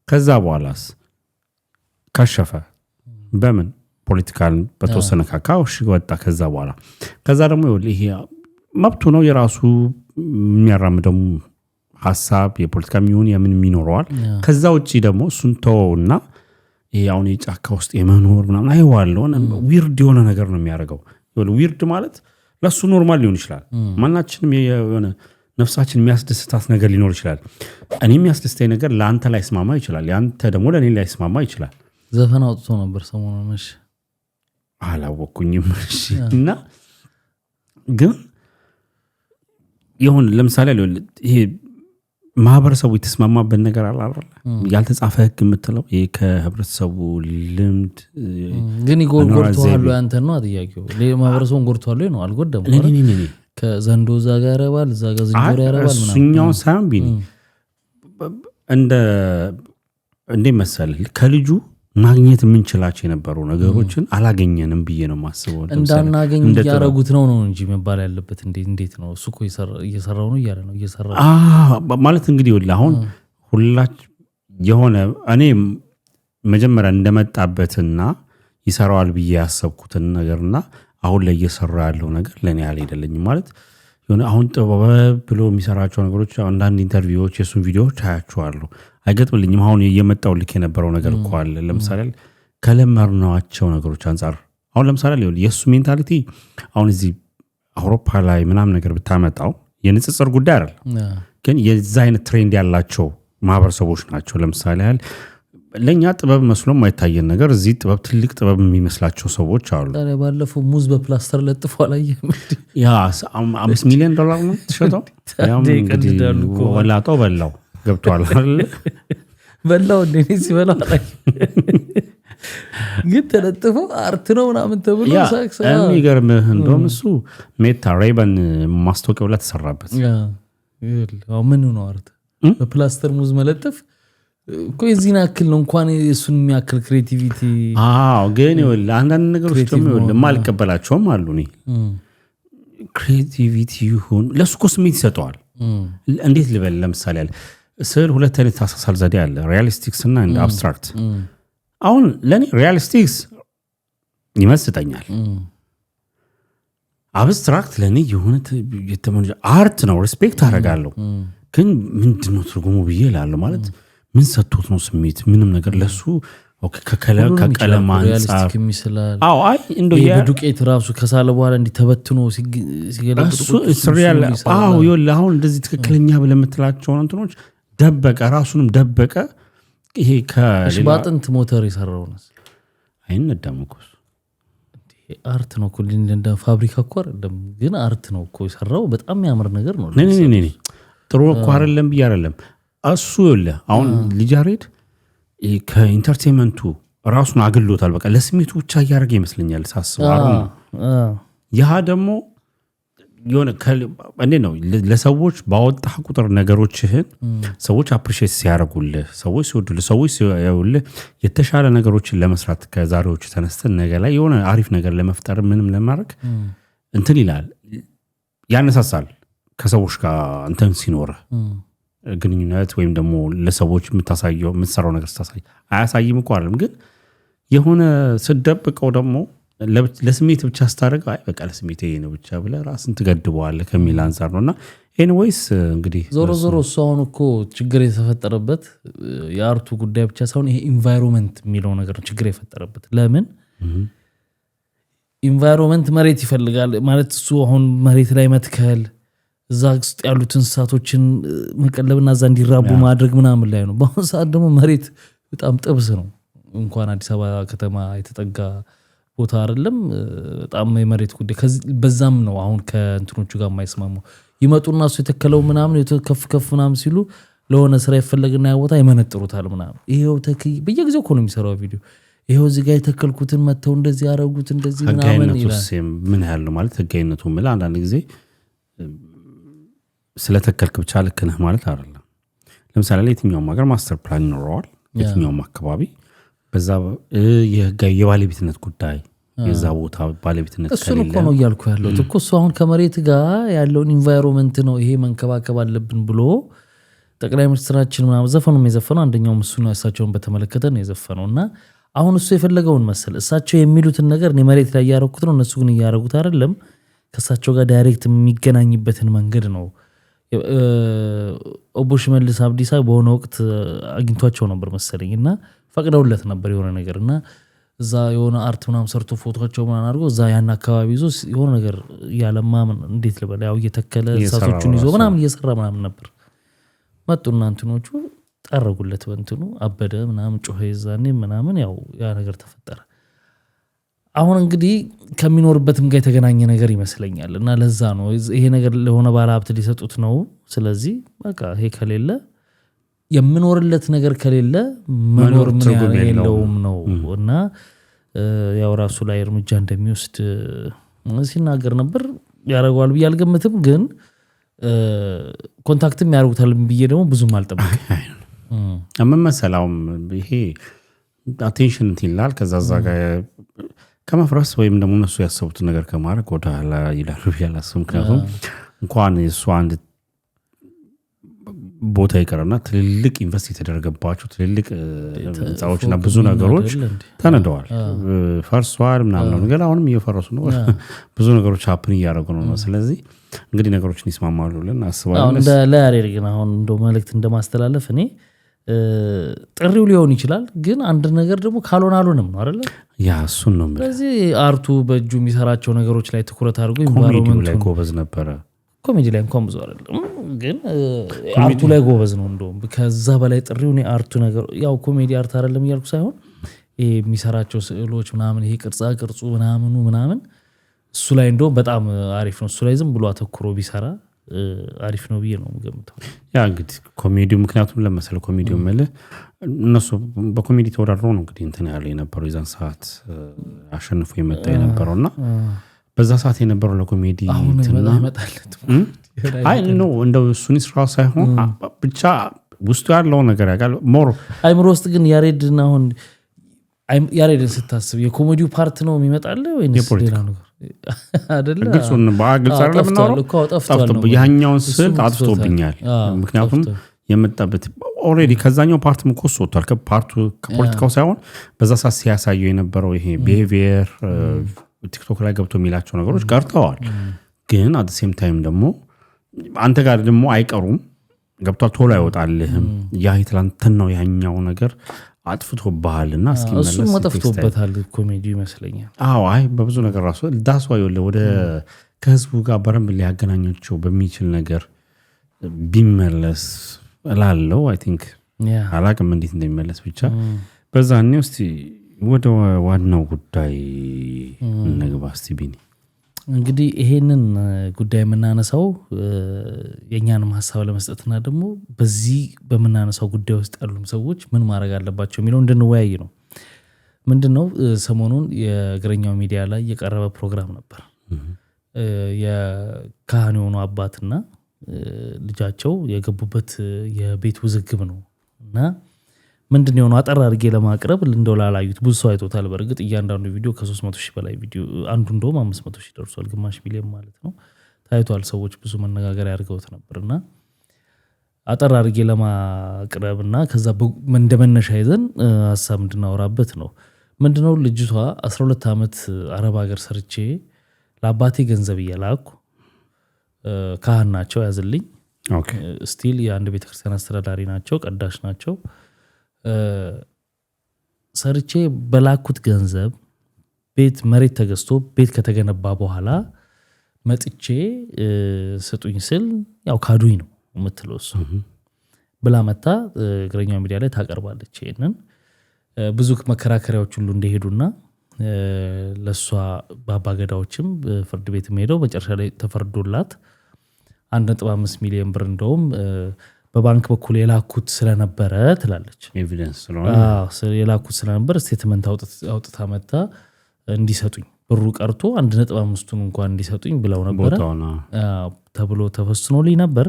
S1: ከዛ በኋላስ ከሸፈ በምን ፖለቲካል በተወሰነ ካካውሽ ወጣ ከዛ ደግሞ ይሄ መብቱ ነው የራሱ የሚያራምደው ሐሳብ የፖለቲካ ሚሆን የምን የሚኖረዋል ከዛ ውጪ ደግሞ እሱን ተወውና ይሄ አሁን የጫካ ውስጥ የመኖር ምናምን አይዋለው ዊርድ የሆነ ነገር ነው የሚያደርገው ዊርድ ማለት ለሱ ኖርማል ሊሆን ይችላል ማናችንም የሆነ ነፍሳችን የሚያስደስታት ነገር ሊኖር ይችላል እኔ የሚያስደስተኝ ነገር ለአንተ ላይ ስማማ ይችላል ያንተ ደግሞ ለኔ ላይ ስማማ ይችላል
S2: ዘፈን አውጥቶ ነበር ሰሞኑን እሺ
S1: አላወኩኝም እና ግን ይሁን ለምሳሌ ይሄ ማህበረሰቡ የተስማማበት ነገር አለ አይደል ያልተጻፈ ህግ የምትለው ይሄ ከህብረተሰቡ ልምድ
S2: ግን ይጎርቷል ያንተ ነው አጥያቂው ለማህበረሰቡን ጎርቷል ነው አልጎደም ከዘንዶ እዛ ጋር ያረባል እዛ ጋር ዝንጀሮ ያረባል
S1: ምናምን እሱኛው ሳይሆን ቢኒ እንደ መሰለህ ከልጁ ማግኘት የምንችላቸው የነበሩ ነገሮችን አላገኘንም ብዬ ነው ማስበው
S2: እንዳናገኝ ያረጉት ነው እንጂ መባል ያለበት እንዴት ነው እሱ እኮ እየሰራው ነው ያለ ነው እየሰራው
S1: ማለት እንግዲህ አሁን ሁላችን የሆነ እኔ መጀመሪያ እንደመጣበትና ይሰራዋል ብዬ ያሰብኩትን ነገርና አሁን ላይ እየሰራ ያለው ነገር ለኔ አይደለኝም ማለት የሆነ አሁን ጥበብ ብሎ የሚሰራቸው ነገሮች አንዳንድ ኢንተርቪዎች የሱን ቪዲዮዎች አያቸዋለሁ አይገጥምልኝም አሁን እየመጣው ልክ የነበረው ነገር እኮ አለ ለምሳሌ ከለመርናቸው ነገሮች አንፃር አሁን ለምሳሌ የሱ ሜንታሊቲ አሁን እዚህ አውሮፓ ላይ ምናም ነገር ብታመጣው የንጽጽር ጉዳይ አይደል ግን የዛ አይነት ትሬንድ ያላቸው ማህበረሰቦች ናቸው ለምሳሌ ለኛ ጥበብ መስሎም ማይታየን ነገር እዚህ ጥበብ ትልቅ ጥበብ የሚመስላቸው ሰዎች አሉ
S2: ባለፈው ሙዝ በፕላስተር ለጥፎ አላየህ
S1: ያ $5 ሚሊዮን ነው ተሸጠው ያው እንግዲህ ወላጣው በላው ገብቷል አይደል
S2: በላው እንደኔ ሲበላው ግን ተለጥፎ አርት ነው ምናምን ተብሎ ሳክስ
S1: የሚገርምህ እንደውም እሱ ሜታ ሬበን ማስታወቂያው ላይ ተሰራበት
S2: ያው ምን ነው አርት በፕላስተር ሙዝ መለጠፍ እኮ የዚህን አክል ነው እንኳን እሱን የሚያክል ክሬቲቪቲ
S1: ግን ይኸውልህ አንዳንድ ነገሮች ደግሞ ይኸውልህ ማልቀበላቸውም አሉ እኔ ክሬቲቪቲ ይሁን ለሱ እኮ ስሜት ይሰጠዋል እንዴት ልበል ለምሳሌ ያለ ስዕል ሁለት አይነት አሳሳል ዘዴ አለ ሪያሊስቲክስ እና አብስትራክት አሁን ለኔ ሪያሊስቲክስ ይመስጠኛል አብስትራክት ለኔ የሆነ የተመንጀ አርት ነው ሪስፔክት አደርጋለሁ ግን ምንድነው ትርጉሙ ብዬ እላለሁ ማለት ምን ሰጥቶት ነው ስሜት ምንም ነገር ለሱ ከቀለም አንፃር
S2: አይ እንደው የዱቄት ራሱ ከሳለ በኋላ እንዲተበትኖ ሲገለብጥ
S1: ስሪያል ይኸውልህ አሁን እንደዚህ ትክክለኛ ብለምትላቸው እንትኖች ደበቀ ራሱንም ደበቀ ይሄ
S2: ባጥንት ሞተር የሰራው ነው
S1: አይነዳም እኮ
S2: አርት ነው እኮ እንደ ፋብሪካ እኮ አይደለም ግን አርት ነው እኮ የሰራው በጣም የሚያምር ነገር ነው
S1: ነኝ ጥሩ እኮ አይደለም ብዬ አይደለም እሱ ይኸውልህ አሁን ልጃሬድ ከኢንተርቴይንመንቱ ራሱን አግሎታል በቃ ለስሜቱ ብቻ ያደርገ ይመስለኛል ሳስበው ያ ደግሞ የሆነ እንዴ ነው ለሰዎች ባወጣህ ቁጥር ነገሮችህን ሰዎች አፕሪሺየት ሲያደርጉልህ ሰዎች ሲወዱልህ ሰዎች ሲያዩልህ የተሻለ ነገሮችን ለመስራት ከዛሬዎቹ ተነስተን ነገ ላይ የሆነ አሪፍ ነገር ለመፍጠር ምንም ለማድረግ እንትን ይላል ያነሳሳል ከሰዎች ጋር እንትን ሲኖርህ ግንኙነት ወይም ደግሞ ለሰዎች የምታሳየው የምትሰራው ነገር ስታሳይ አያሳይም እኮ አይደለም ግን የሆነ ስደብቀው ደግሞ ለስሜት ብቻ አስታረቀው አይ በቃ ለስሜት ይሄ ነው ብቻ ብለህ ራስን ትገድበዋለህ ከሚል አንፃር ነውና ኤኒዌይስ እንግዲህ
S2: ዞሮ እሷን እኮ ችግር የተፈጠረበት የአርቱ ጉዳይ ብቻ ሳይሆን ይሄ ኢንቫይሮንመንት የሚለው ነገር ችግር የፈጠረበት ለምን ኢንቫይሮንመንት መሬት ይፈልጋል ማለት እሱ አሁን መሬት ላይ መትከል እዛ ውስጥ ያሉት እንስሳቶችን መቀለብና እዛ እንዲራቡ ማድረግ ምናምን ላይ ነው በአሁን ሰዓት ደግሞ መሬት በጣም ጥብስ ነው እንኳን አዲስ አበባ ከተማ የተጠጋ ቦታ አይደለም በጣም የመሬት ጉዳይ በዛም ነው አሁን ከእንትኖቹ ጋር የማይስማሙ ይመጡና እሱ የተከለው ምናምን የተከፍከፍ ምናምን ሲሉ ለሆነ ስራ ይፈልግና ያ ቦታ ይመነጥሩታል ምናምን ይሄው ተክይ በየጊዜው እኮ ነው የሚሰራው ቪዲዮ ይሄው እዚህ ጋር የተከልኩትን መተው እንደዚህ ያረጉት እንደዚህ ምናምን
S1: ይላል ምን ያህል ማለት ህጋይነቱ ማለት አንዳንድ ጊዜ ስለተከልክ ብቻ ልክ ነህ ማለት አይደለም ለምሳሌ ለየትኛውም ሀገር ማስተር ፕላን ይኖረዋል የትኛውም አካባቢ በዛ የባለቤትነት ጉዳይ የዛ ቦታ ባለቤትነት
S2: ከሌለ እሱ እኮ ነው እያልኩ ያለው እኮ እሱ አሁን ከመሬት ጋር ያለውን ኢንቫይሮንመንት ነው ይሄ መንከባከብ አለብን ብሎ ጠቅላይ ሚኒስትራችን ምናምን ዘፈኑም የዘፈነው አንደኛው እሱ ነው እሳቸውን በተመለከተ ነው የዘፈነውና አሁን እሱ የፈለገውን መሰል እሳቸው የሚሉትን ነገር እኔ መሬት ላይ ያረኩት ነው እነሱ ግን ያረጉት አይደለም ከእሳቸው ጋር ዳይሬክት የሚገናኝበትን መንገድ ነው ኦቦሽ መልስ አብዲሳ በሆነ ወቅት አግኝቷቸው ነበር መሰለኝና ፈቅደውለት ነበር የሆነ ነገርና እዛ የሆነ አርት ምናምን ሰርቶ ፎቶቸው ምናምን አድርጎ እዛ ያን አካባቢ ይዞ የሆነ ነገር ያለማ እንዴት ልበል ያው እየተከለ እንስሳቶቹን ይዞ ምናምን እየሰራ ምናምን ነበር መጡና እንትኖቹ ጠረጉለት በእንትኑ አበደ ምናምን ጮኸ ይዛኔ ምናምን ያው ያ ነገር ተፈጠረ አሁን እንግዲህ ከሚኖርበትም ጋር የተገናኘ ነገር ይመስለኛል እና ለዛ ነው ይሄ ነገር ለሆነ ባለ ሀብት ሊሰጡት ነው። ስለዚህ በቃ ይሄ ከሌለ የምኖርለት ነገር ከሌለ መኖር ምን የለውም ነው እና ያው ራሱ ላይ እርምጃ እንደሚወስድ ሲናገር ነበር። ያደርገዋል ብዬ አልገምትም፣ ግን ኮንታክትም ያደርጉታል ብዬ ደግሞ ብዙም አልጠብቅም።
S1: ምን መሰላውም ይሄ አቴንሽን ይላል ከዛዛ ጋር ከመፍረስ ወይም ደግሞ እነሱ ያሰቡትን ነገር ከማድረግ ወደ ኋላ ይላሉ ብዬ አላስብም። ምክንያቱም እንኳን እሱ አንድ ቦታ ይቀርና ትልልቅ ኢንቨስት የተደረገባቸው ትልልቅ ህንፃዎችና ብዙ ነገሮች ተነደዋል፣ ፈርሷል ምናምን ነገር አሁንም እየፈረሱ ነው። ብዙ ነገሮች ሀፕን እያደረጉ ነው። ስለዚህ እንግዲህ ነገሮችን ይስማማሉ ብለን አስባለሁ።
S2: እንደ ለያሬድ ግን አሁን እንደው መልእክት እንደማስተላለፍ እኔ ጥሪው ሊሆን ይችላል፣ ግን አንድ ነገር ደግሞ ካልሆነ አልሆነም ነው አይደል?
S1: ያ እሱን ነው።
S2: ስለዚህ አርቱ በእጁ የሚሰራቸው ነገሮች ላይ ትኩረት አድርጎ
S1: ኮሜዲው ላይ ጎበዝ ነበረ።
S2: ኮሜዲ ላይ እንኳን ብዙ አይደለም፣ ግን አርቱ ላይ ጎበዝ ነው። እንደውም ከዛ በላይ ጥሪው ነው አርቱ ነገር። ያው ኮሜዲ አርት አይደለም እያልኩ ሳይሆን ይሄ የሚሰራቸው ስዕሎች ምናምን ይሄ ቅርጻ ቅርጹ ምናምን እሱ ላይ እንደውም በጣም አሪፍ ነው። እሱ ላይ ዝም ብሎ አተኩሮ ቢሰራ አሪፍ ነው ብዬ ነው የምገምተው።
S1: ያ እንግዲህ ኮሜዲው ምክንያቱም ለመሰለ ኮሜዲው ማለት እነሱ በኮሜዲ ተወዳድረው ነው እንግዲህ እንትን ያለው የነበረው የዛን ሰዓት አሸንፎ የመጣ የነበረውና በዛ ሰዓት የነበረው ለኮሜዲ እንትና አይ ነው እንደው እሱን ስራው ሳይሆን ብቻ ውስጡ ያለው ነገር ያጋል ሞር
S2: አይምሮ ውስጥ ግን ያሬድና አሁን ያሬድን ስታስብ የኮሜዲው ፓርት ነው የሚመጣል ወይስ ሌላ ነገር አይደለም?
S1: ግልጹን ባግልጽ አይደለም ነው ያኛውን ስልት አጥፍቶብኛል። ምክንያቱም የመጣበት ኦሬዲ ከዛኛው ፓርት ምኮስ ወጥቷል። ከፓርቱ ከፖለቲካው ሳይሆን በዛ ሰዓት ሲያሳየው የነበረው ይሄ ቢሄቪየር ቲክቶክ ላይ ገብቶ የሚላቸው ነገሮች ቀርተዋል። ግን አት ሴም ታይም ደግሞ አንተ ጋር ደግሞ አይቀሩም ገብቷል። ቶሎ አይወጣልህም። ያ ትላንትና ነው ያኛው ነገር አጥፍቶብሃልና እስኪመለስ
S2: እሱ መጥፍቶበታል ኮሜዲ ይመስለኛል።
S1: አይ በብዙ ነገር ራሱ ዳስ ዋይወለ ወደ ከህዝቡ ጋር በረም ሊያገናኛቸው በሚችል ነገር ቢመለስ እላለሁ። አይ ቲንክ አላቅም እንዴት እንደሚመለስ ብቻ በዛኔ ውስጥ ወደ ዋናው ጉዳይ እንግባ እስቲ ቢኒ።
S2: እንግዲህ ይሄንን ጉዳይ የምናነሳው የኛንም ሐሳብ ለመስጠትና ደግሞ በዚህ በመናነሳው ጉዳይ ውስጥ ያሉ ሰዎች ምን ማድረግ አለባቸው የሚለው እንድንወያይ ነው። ምንድነው ሰሞኑን የእግረኛው ሚዲያ ላይ የቀረበ ፕሮግራም ነበር። የካህን የሆኑ አባትና ልጃቸው የገቡበት የቤት ውዝግብ ነው እና ምንድነው የሆነው አጠር አድርጌ ለማቅረብ እንደው ላላዩት ብዙ ሰው አይቶታል። በርግጥ እያንዳንዱ ቪዲዮ ከ300,000 በላይ ቪዲዮ አንዱ እንደውም 500,000 ደርሷል፣ ግማሽ ሚሊዮን ማለት ነው ታይቷል። ሰዎች ብዙ መነጋገር ያድርገውት ነበርና አጠር አድርጌ ለማቅረብና ከዛ እንደመነሻ ይዘን ሐሳብ እንድናወራበት ነው። ምንድነው ልጅቷ 12 ዓመት አረብ ሀገር ሰርቼ ለአባቴ ገንዘብ እየላኩ ካህን ናቸው ያዝልኝ። ስቲል የአንድ ቤተክርስቲያን አስተዳዳሪ ናቸው፣ ቀዳሽ ናቸው። ሰርቼ በላኩት ገንዘብ ቤት መሬት ተገዝቶ ቤት ከተገነባ በኋላ መጥቼ ስጡኝ ስል ያው ካዱኝ ነው የምትለው እሱ ብላ መታ እግረኛው ሚዲያ ላይ ታቀርባለች። ይሄንን ብዙ መከራከሪያዎች ሁሉ እንደሄዱና ለሷ በአባገዳዎችም ፍርድ ቤት ሄደው መጨረሻ ላይ ተፈርዶላት 1.5 ሚሊዮን ብር እንደውም በባንክ በኩል የላኩት ስለነበረ ትላለች።
S1: ኤቪደንስ ስለሆነ
S2: የላኩት ስለነበር ስቴትመንት አውጥታ መታ እንዲሰጡኝ ብሩ ቀርቶ 1.5ቱን እንኳን እንዲሰጡኝ ብለው ነበር ተብሎ ተፈስኖልኝ ነበር።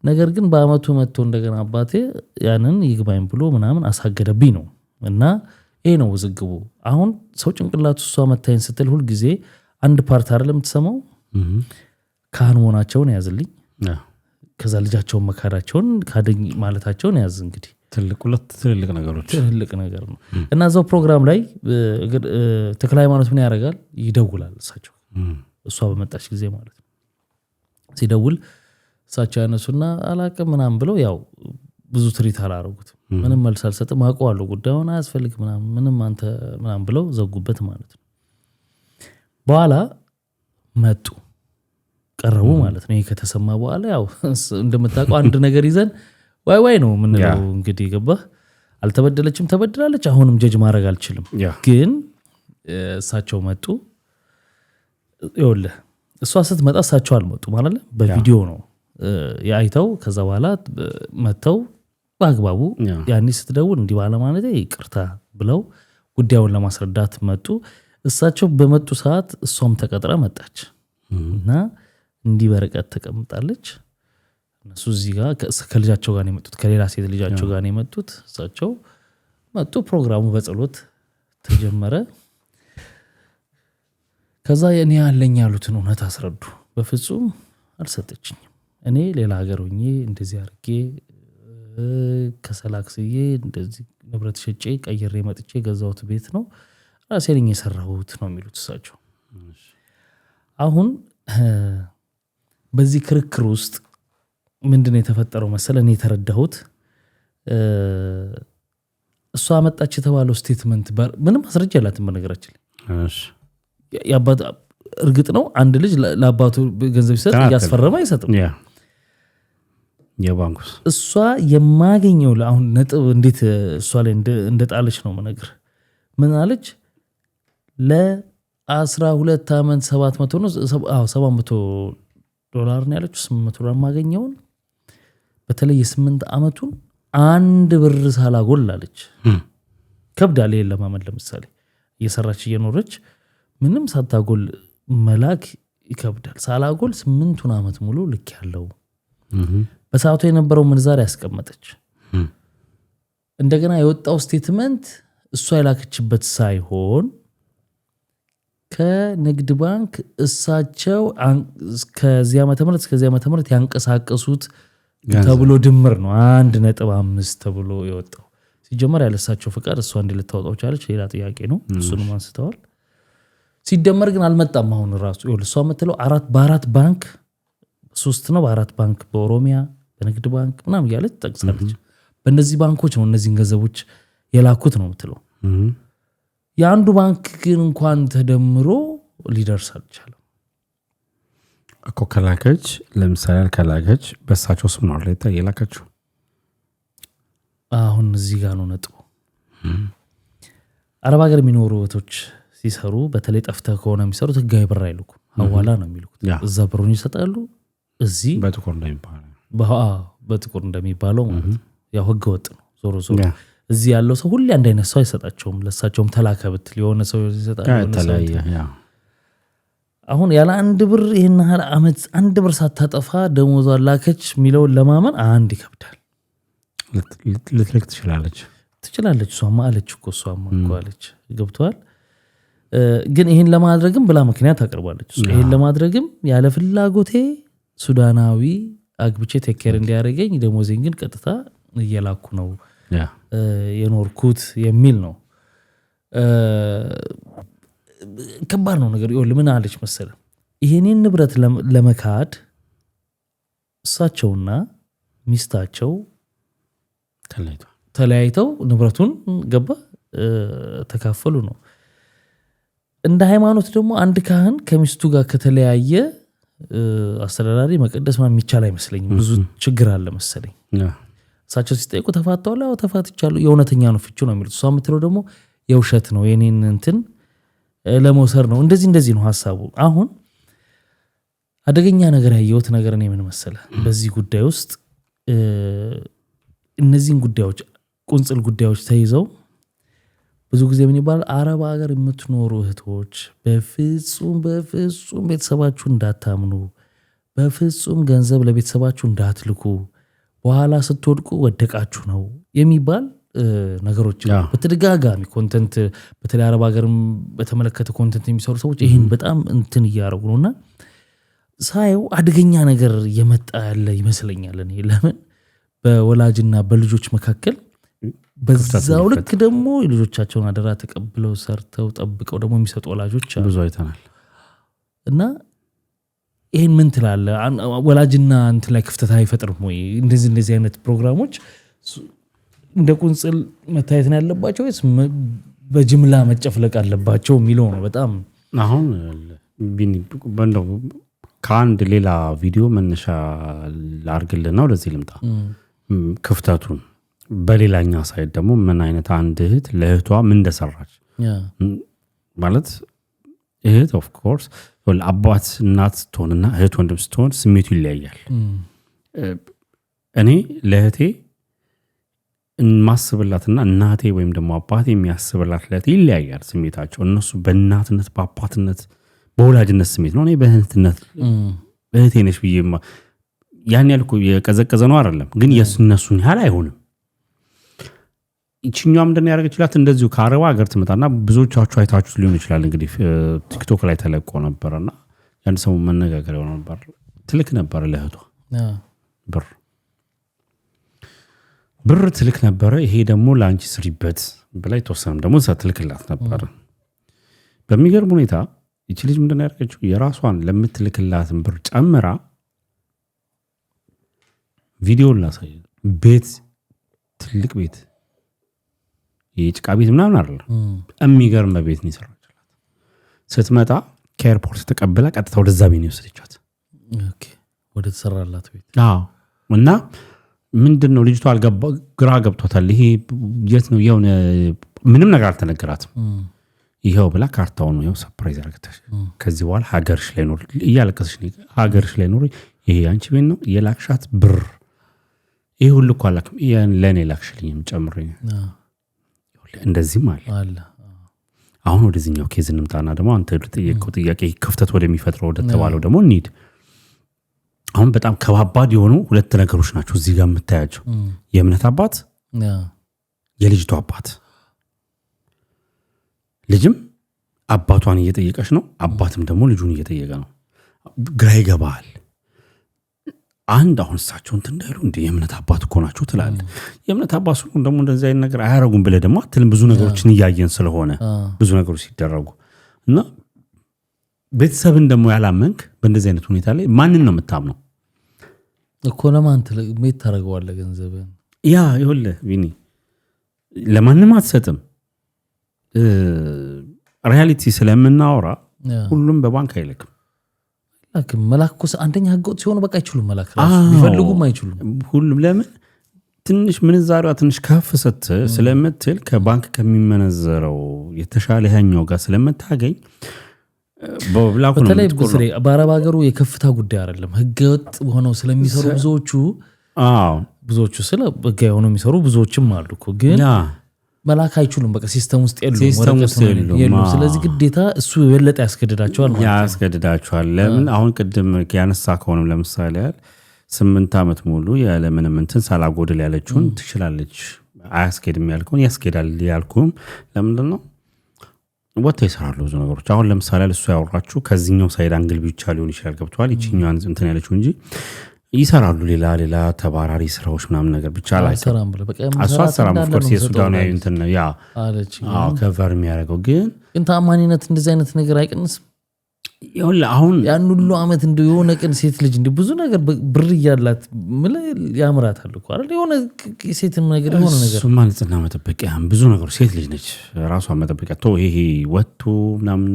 S2: ነገር ግን በአመቱ መጥቶ እንደገና አባቴ ያንን ይግባኝ ብሎ ምናምን አሳገደብኝ ነው እና ይሄ ነው ውዝግቡ። አሁን ሰው ጭንቅላቱ እሷ መታየን ስትል ሁል ጊዜ አንድ ፓርት አይደለም የምትሰማው። ካህን መሆናቸውን ያዝልኝ፣ ከዛ ልጃቸውን መካዳቸውን ካደኝ ማለታቸውን ያዝ። እንግዲህ
S1: ሁለት ትልልቅ ነገሮች
S2: ትልልቅ ነገር ነው እና እዛው ፕሮግራም ላይ ተክለ ሃይማኖት ምን ያደርጋል? ይደውላል እሳቸው እሷ በመጣች ጊዜ ማለት ነው። ሲደውል እሳቸው ያነሱና አላቅም ምናምን ብለው ያው ብዙ ትሪት አላረጉት። ምንም መልስ አልሰጥም አውቀዋለሁ ጉዳዩን አያስፈልግ ምንም አንተ ምናምን ብለው ዘጉበት ማለት ነው። በኋላ መጡ ቀረቡ ማለት ነው። ይሄ ከተሰማ በኋላ ያው እንደምታውቀው አንድ ነገር ይዘን ዋይ ነው ምንለው እንግዲህ ገባህ። አልተበደለችም ተበድላለች። አሁንም ጀጅ ማድረግ አልችልም። ግን እሳቸው መጡ ይኸውልህ እሷ ስትመጣ እሳቸው አልመጡ ማለት ነው በቪዲዮ ነው ያይተው ከዛ በኋላ መተው በአግባቡ ያኔ ስትደውል እንዲህ ባለ ማለት ይቅርታ ብለው ጉዳዩን ለማስረዳት መጡ እሳቸው በመጡ ሰዓት እሷም ተቀጥራ መጣች እና እንዲህ በርቀት ተቀምጣለች እነሱ እዚህ ጋር ከልጃቸው ጋር ነው የመጡት ከሌላ ሴት ልጃቸው ጋር ነው የመጡት እሳቸው መጡ ፕሮግራሙ በጸሎት ተጀመረ ከዛ የኔ ያለኝ ያሉትን እውነት አስረዱ በፍጹም አልሰጠችኝም እኔ ሌላ ሀገር ሆኜ እንደዚህ አርጌ ከሰላክስዬ እንደዚህ ንብረት ሸጬ ቀይሬ መጥቼ ገዛውት ቤት ነው ራሴ ነኝ የሰራሁት ነው የሚሉት እሳቸው አሁን በዚህ ክርክር ውስጥ ምንድነው የተፈጠረው መሰለ እኔ ተረዳሁት እሷ አመጣች የተባለው ስቴትመንት ምንም ማስረጃ የላትም በነገራችን እሺ ያባታ እርግጥ ነው አንድ ልጅ ለአባቱ ገንዘብ ይሰጥ ያስፈረማ አይሰጥም
S1: የባንኩስ
S2: እሷ የማገኘው አሁን ነጥብ እንዴት እሷ ላይ እንደጣለች ነው መነገር ምን አለች ለ12 አመት 700 ነው $700 ነው ያለችው $800 ማገኘውን በተለይ የ8 አመቱን አንድ ብር ሳላጎል አለች ከብዳለ ለማመን ለምሳሌ እየሰራች እየኖረች ምንም ሳታጎል መላክ ይከብዳል ሳላጎል 8 አመት ሙሉ ልክ ያለው በሰዓቱ የነበረው ምንዛር ያስቀመጠች እንደገና የወጣው ስቴትመንት እሷ የላከችበት ሳይሆን ከንግድ ባንክ እሳቸው ከዚያ ዓመተ ምህረት እስከዚያ ዓመተ ምህረት ያንቀሳቀሱት ተብሎ ድምር ነው 1.5 ተብሎ የወጣው ሲጀመር ያለሳቸው ፍቃድ እሷ እንድልታወጣው ቻለች ሌላ ጥያቄ ነው እሱንም አንስተዋል ሲደመር ግን አልመጣም አሁን ራሱ እሷ መተለው በአራት ባንክ 3 ነው በአራት ባንክ በኦሮሚያ በንግድ ባንክ ምናምን ያለች ተጠቅሳለች በእነዚህ ባንኮች ነው እነዚህን ገንዘቦች የላኩት ነው የምትለው የአንዱ ባንክ ግን እንኳን ተደምሮ ሊደርስ አልቻለም
S1: እኮ ከላከች ለምሳሌ ከላከች በሳቸው ስም ነው ላይ የላከችው
S2: አሁን እዚህ ጋር ነው ነጥቡ አረብ ሀገር የሚኖሩ ወቶች ሲሰሩ በተለይ ጠፍተህ ከሆነ የሚሰሩት ህጋዊ ብር አይልኩ ሐዋላ ነው የሚልኩት እዛ ብሩን ይሰጣሉ እዚህ በጥቁር እንደሚባለው ማለት ያው ህገ ወጥ ነው ዞሮ ዞሮ እዚህ ያለው ሰው ሁሉ አንድ አይነት ሰው አይሰጣቸውም ለሳቸውም ተላከብት ሊሆነ ሰው ይሰጣል አሁን ያለ አንድ ብር ይሄን ያህል አመት አንድ ብር ሳታጠፋ ደሞዟ ላከች ሚለው ለማመን አንድ ይከብዳል
S1: ልትልክ ትችላለች
S2: እሷማ አለች እኮ እሷማ እኮ አለች ገብቷል ግን ይሄን ለማድረግም ብላ ምክንያት አቀርባለች ይሄን ለማድረግም ያለ ፍላጎቴ ሱዳናዊ አግብቼ ቴኬር እንዲያረጋኝ ደሞዜን ግን ቀጥታ እየላኩ ነው የኖርኩት የሚል ነው ከባድ ነው ነገር ይወል ምን አለች መሰለ ይሄንን ንብረት ለመካድ እሳቸውና ሚስታቸው ተለያይተው ንብረቱን ገባ ተካፈሉ ነው እንደ ሃይማኖት ደግሞ አንድ ካህን ከሚስቱ ጋር ከተለያየ አስተዳዳሪ መቀደስ ማን የሚቻል አይመስለኝም ብዙ ችግር አለ መሰለኝ እሳቸው ሲጠይቁ ተፋተዋል አዎ ተፋትቻለሁ የእውነተኛ ነው ፍቹ ነው የሚሉት እሷ የምትለው ደግሞ የውሸት ነው የኔን እንትን ለመውሰር ነው እንደዚህ ነው ሐሳቡ አሁን አደገኛ ነገር ያየሁት ነገር ነው ምን መሰለ በዚህ ጉዳይ ውስጥ እነዚህን ጉዳዮች ቁንጽል ጉዳዮች ተይዘው ብዙ ጊዜ ምን ይባላል አረብ ሀገር የምትኖሩ እህቶች በፍጹም ቤተሰባችሁ እንዳታምኑ በፍጹም ገንዘብ ለቤተሰባችሁ እንዳትልኩ በኋላ ስትወድቁ ወደቃችሁ ነው የሚባል ነገሮች በተደጋጋሚ ኮንተንት በተለይ አረብ ሀገርም በተመለከተ ኮንተንት የሚሰሩ ሰዎች ይሄን በጣም እንትን እያደረጉ ነውና ሳይው አደገኛ ነገር የመጣ ያለ ይመስለኛል እኔ ለምን በወላጅና በልጆች መካከል በዛው ልክ ደግሞ ልጆቻቸውን አደራ ተቀብለው ሰርተው ጠብቀው ደግሞ የሚሰጡ ወላጆች
S1: ብዙ አይተናል
S2: እና ይሄን ምን ትላለህ ወላጅና እንት ላይ ክፍተት አይፈጥርም ወይ እንደዚህ አይነት ፕሮግራሞች እንደ ቁንጽል መታየት ነው ያለባቸው ወይስ በጅምላ መጨፍለቅ አለባቸው የሚለው ነው በጣም
S1: አሁን በእንደው ከአንድ ሌላ ቪዲዮ መነሻ ላርግልና ወደዚህ ልምጣ ክፍተቱን በሌላኛ ሳይድ ደግሞ ምን አይነት አንድ እህት ለእህቷ ምን እንደሰራች ማለት እህት ኦፍ ኮርስ አባት እናት ስትሆንና እህት ወንድም ስትሆን ስሜቱ ይለያያል። እኔ ለእህቴ ማስብላትና እናቴ ወይም ደግሞ አባቴ የሚያስብላት ለእህቴ ይለያያል ስሜታቸው። እነሱ በእናትነት በአባትነት በወላጅነት ስሜት ነው። እኔ በእህትነት እህቴ ነሽ ብዬ ያን ያልኩ የቀዘቀዘ ነው አይደለም፣ ግን የእነሱን ያህል አይሆንም። ይችኛው ምንድነው ያደረገችላት እንደዚሁ ከአረብ ሀገር ትመጣና ብዙዎቻችሁ አይታችሁት ሊሆን ይችላል እንግዲህ ቲክቶክ ላይ ተለቆ ነበርና ያን ሰው መነጋገር ይሆን ነበር። ትልክ ነበር ለእህቷ ብር ትልክ ነበር። ይሄ ደግሞ ላንቺ ስሪበት ብላ የተወሰነም ደግሞ ትልክላት ነበር። በሚገርም ሁኔታ ይቺ ልጅ ምንድነው ያደረገችው የራሷን ለምትልክላትን ብር ጨምራ ቪዲዮ ላሳይ ቤት ትልቅ ቤት የጭቃ ቤት ምናምን አይደለም የሚገርም ቤት ነው የሰራችላት። ስትመጣ ከኤርፖርት ተቀብላ ቀጥታ ወደዛ ቤት ነው የወሰደቻት።
S2: ኦኬ ወደ ተሰራላት ቤት።
S1: አዎ እና ምንድነው ልጅቷ ግራ ገብቷታል። ይሄ የት ነው የሆነ ምንም ነገር አልተነገራትም። ይሄው ብላ ካርታው ነው ሰርፕራይዝ አድርገታሽ ከዚህ በኋላ ሀገርሽ ላይ ኖር እያለቀሰሽ ነው ሀገርሽ ላይ ኖር ይሄ አንቺ ቤት ነው የላክሻት ብር ይሄ ሁሉ እኮ አላክም ያን ለኔ ላክሽልኝም ጨምረኝ እንደዚህም አለ። አሁን ወደዚህኛው ኬዝ እንምጣና ደግሞ አንተ የጠየቀው ጥያቄ ክፍተት ወደሚፈጥረው ወደ ተባለው ደግሞ እንሂድ። አሁን በጣም ከባባድ የሆኑ ሁለት ነገሮች ናቸው እዚህ ጋር የምታያቸው። የእምነት አባት የልጅቷ አባት። ልጅም አባቷን እየጠየቀች ነው፣ አባትም ደግሞ ልጁን እየጠየቀ ነው። ግራ ይገባል። አንድ አሁን እሳቸው እንትን እንዳይሉ እንደ የእምነት አባት እኮ ናቸው ትላለህ። የእምነት አባት ሁሉ ደግሞ እንደዚህ አይነት ነገር አያረጉም ብለህ ደግሞ አትልም። ብዙ ነገሮችን እያየን ስለሆነ ብዙ ነገሮች ሲደረጉ እና ቤተሰብን ደግሞ ያላመንክ በእንደዚህ አይነት ሁኔታ ላይ ማንን ነው የምታምነው
S2: እኮ? ለማን ሜት ታደርገዋለህ ገንዘብን?
S1: ያ ይኸውልህ ቪኒ ለማንም አትሰጥም። ሪያሊቲ ስለምናወራ ሁሉም በባንክ አይልክም።
S2: ለክም መላክኩስ አንደኛ ህገወጥ ሲሆን በቃ አይችሉም መላክ ራሱ ቢፈልጉም አይችሉም።
S1: ሁሉም ለምን ትንሽ ምንዛሬዋ ትንሽ ከፍ ስለምትል ከባንክ ከሚመነዘረው የተሻለ ያኛው ጋር ስለምታገኝ
S2: በተለይ በስሬ በአረብ ሀገሩ የከፍታ ጉዳይ አይደለም ህገወጥ ሆነው ስለሚሰሩ ብዙዎቹ ስለ ህጋዊ ሆነው የሚሰሩ ብዙዎችም አሉ እኮ ግን መላክ አይችሉም። በቃ ሲስተም ውስጥ የሉም። ስለዚህ ግዴታ እሱ የበለጠ ያስገድዳቸዋል ማለት ነው።
S1: ያስገድዳቸዋል። ለምን አሁን ቅድም ያነሳ ከሆነም ለምሳሌ 8 ዓመት ሙሉ ያለ ምንም እንትን ሳላጎድል ያለችውን ትችላለች። አያስገድም ያልከውን ያስገዳል ያልኩም ለምንድን ነው ወጥቶ ይሰራሉ ብዙ ነገሮች። አሁን ለምሳሌ እሱ ያወራችሁ ከዚህኛው ሳይድ አንግል ብቻ ሊሆን ይችላል ገብቷል። ይችኛውን እንትን ያለችው እንጂ ይሰራሉ ሌላ ተባራሪ ስራዎች ምናምን ነገር ብቻ ላይ አሰራም ኦፍ ኮርስ የሱዳናዊ እንትን ነው ያ አለች። ከቨር የሚያደርገው ግን
S2: ታማኝነት እንደዚህ አይነት ነገር አይቀንስም።
S1: አሁን
S2: ያን ሁሉ አመት እንደው የሆነ ቀን ሴት ልጅ እንደ ብዙ ነገር ብር ይያላት ያምራታል እኮ አይደል? የሆነ ሴት ነገር የሆነ ነገር
S1: እሱ ማንጽና መጠበቂያ ብዙ ነገር ሴት ልጅ ነች ራሷን መጠበቂያ ተው ይሄ ወጥቶ ምናምን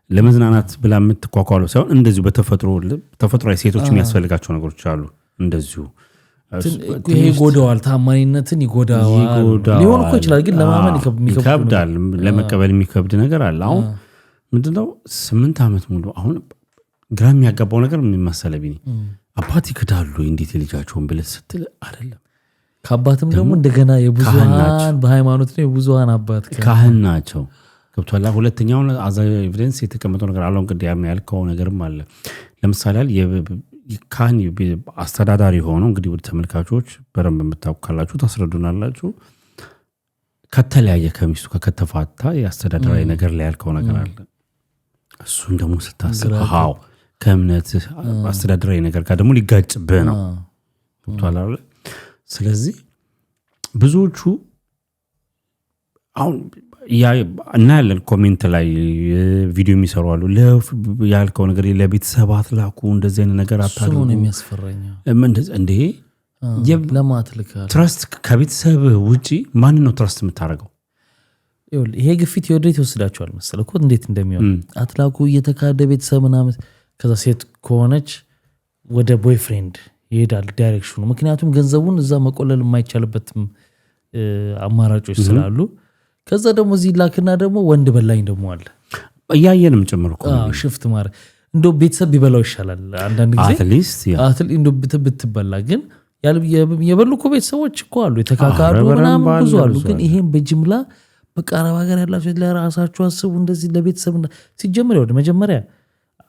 S1: ለመዝናናት ብላ የምትቋቋለው ሳይሆን እንደዚሁ በተፈጥሯዊ ሴቶች የሚያስፈልጋቸው ነገሮች አሉ። እንደዚሁ
S2: ይሄ ይጎዳዋል፣ ታማኝነትን ይጎዳዋል ሊሆን እኮ ይችላል። ግን ለማመን
S1: ይከብዳል፣ ለመቀበል የሚከብድ ነገር አለ። አሁን ምንድነው 8 ዓመት ሙሉ አሁን ግራ የሚያጋባው ነገር ምን መሰለህ ቢኒ አባት ይክዳሉ እንዴት ልጃቸውን ብለህ ስትል አይደለም።
S2: ከአባትም ደግሞ እንደገና የብዙሃን በሃይማኖት ነው የብዙሃን አባት
S1: ካህን ናቸው ገብቷል። ሁለተኛው አዛ ኤቪደንስ የተቀመጠው ነገር አለው እንግዲህ ያልከው ነገርም አለ። ለምሳሌ ካህን አስተዳዳሪ ሆነው እንግዲህ ወደ ተመልካቾች በረም የምታውቃላችሁ ታስረዱናላችሁ ከተለያየ ከሚስቱ ከተፋታ ያስተዳዳሪ ነገር ላይ ያልከው ነገር አለ። እሱን ደግሞ ስታስብ ከእምነት አስተዳዳሪ ነገር ጋር ደግሞ ሊጋጭብህ ነው ገብቷል አይደል? ስለዚህ ብዙዎቹ አሁን እና ያለን ኮሜንት ላይ ቪዲዮ የሚሰሩ አሉ ያልከው ነገር ለቤተሰባት ላኩ እንደዚህ አይነት ነገር አታድርጉ
S2: ነው የሚያስፈራኝ
S1: እንዴ
S2: ለማትልካል
S1: ትረስት ከቤተሰብ ውጪ ማን ነው ትረስት የምታረገው?
S2: ይሄ ግፊት የወደት ይወስዳቸዋል መሰለህ እኮ እንዴት እንደሚሆን አትላኩ እየተካደ ቤተሰብ ምናምን ከዛ ሴት ከሆነች ወደ ቦይፍሬንድ ይሄዳል ዳይሬክሽኑ። ምክንያቱም ገንዘቡን እዛ መቆለል የማይቻልበትም አማራጮች ስላሉ ከዛ ደግሞ እዚህ ላክና ደግሞ ወንድ በላኝ ደግሞ አለ
S1: እያየንም ጭምር እኮ
S2: ሽፍት ማረ እንደው ቤተሰብ ቢበላው ይሻላል አንዳንድ ጊዜ
S1: አትሊስት
S2: እንደው ብትበላ ግን የበሉ እኮ ቤተሰቦች እኮ አሉ የተካካሉ ምናምን ብዙ አሉ ግን ይሄን በጅምላ በቃ አረብ ሀገር ያላችሁ ለራሳችሁ አስቡ እንደዚህ ለቤተሰብ ሲጀምር ወደ መጀመሪያ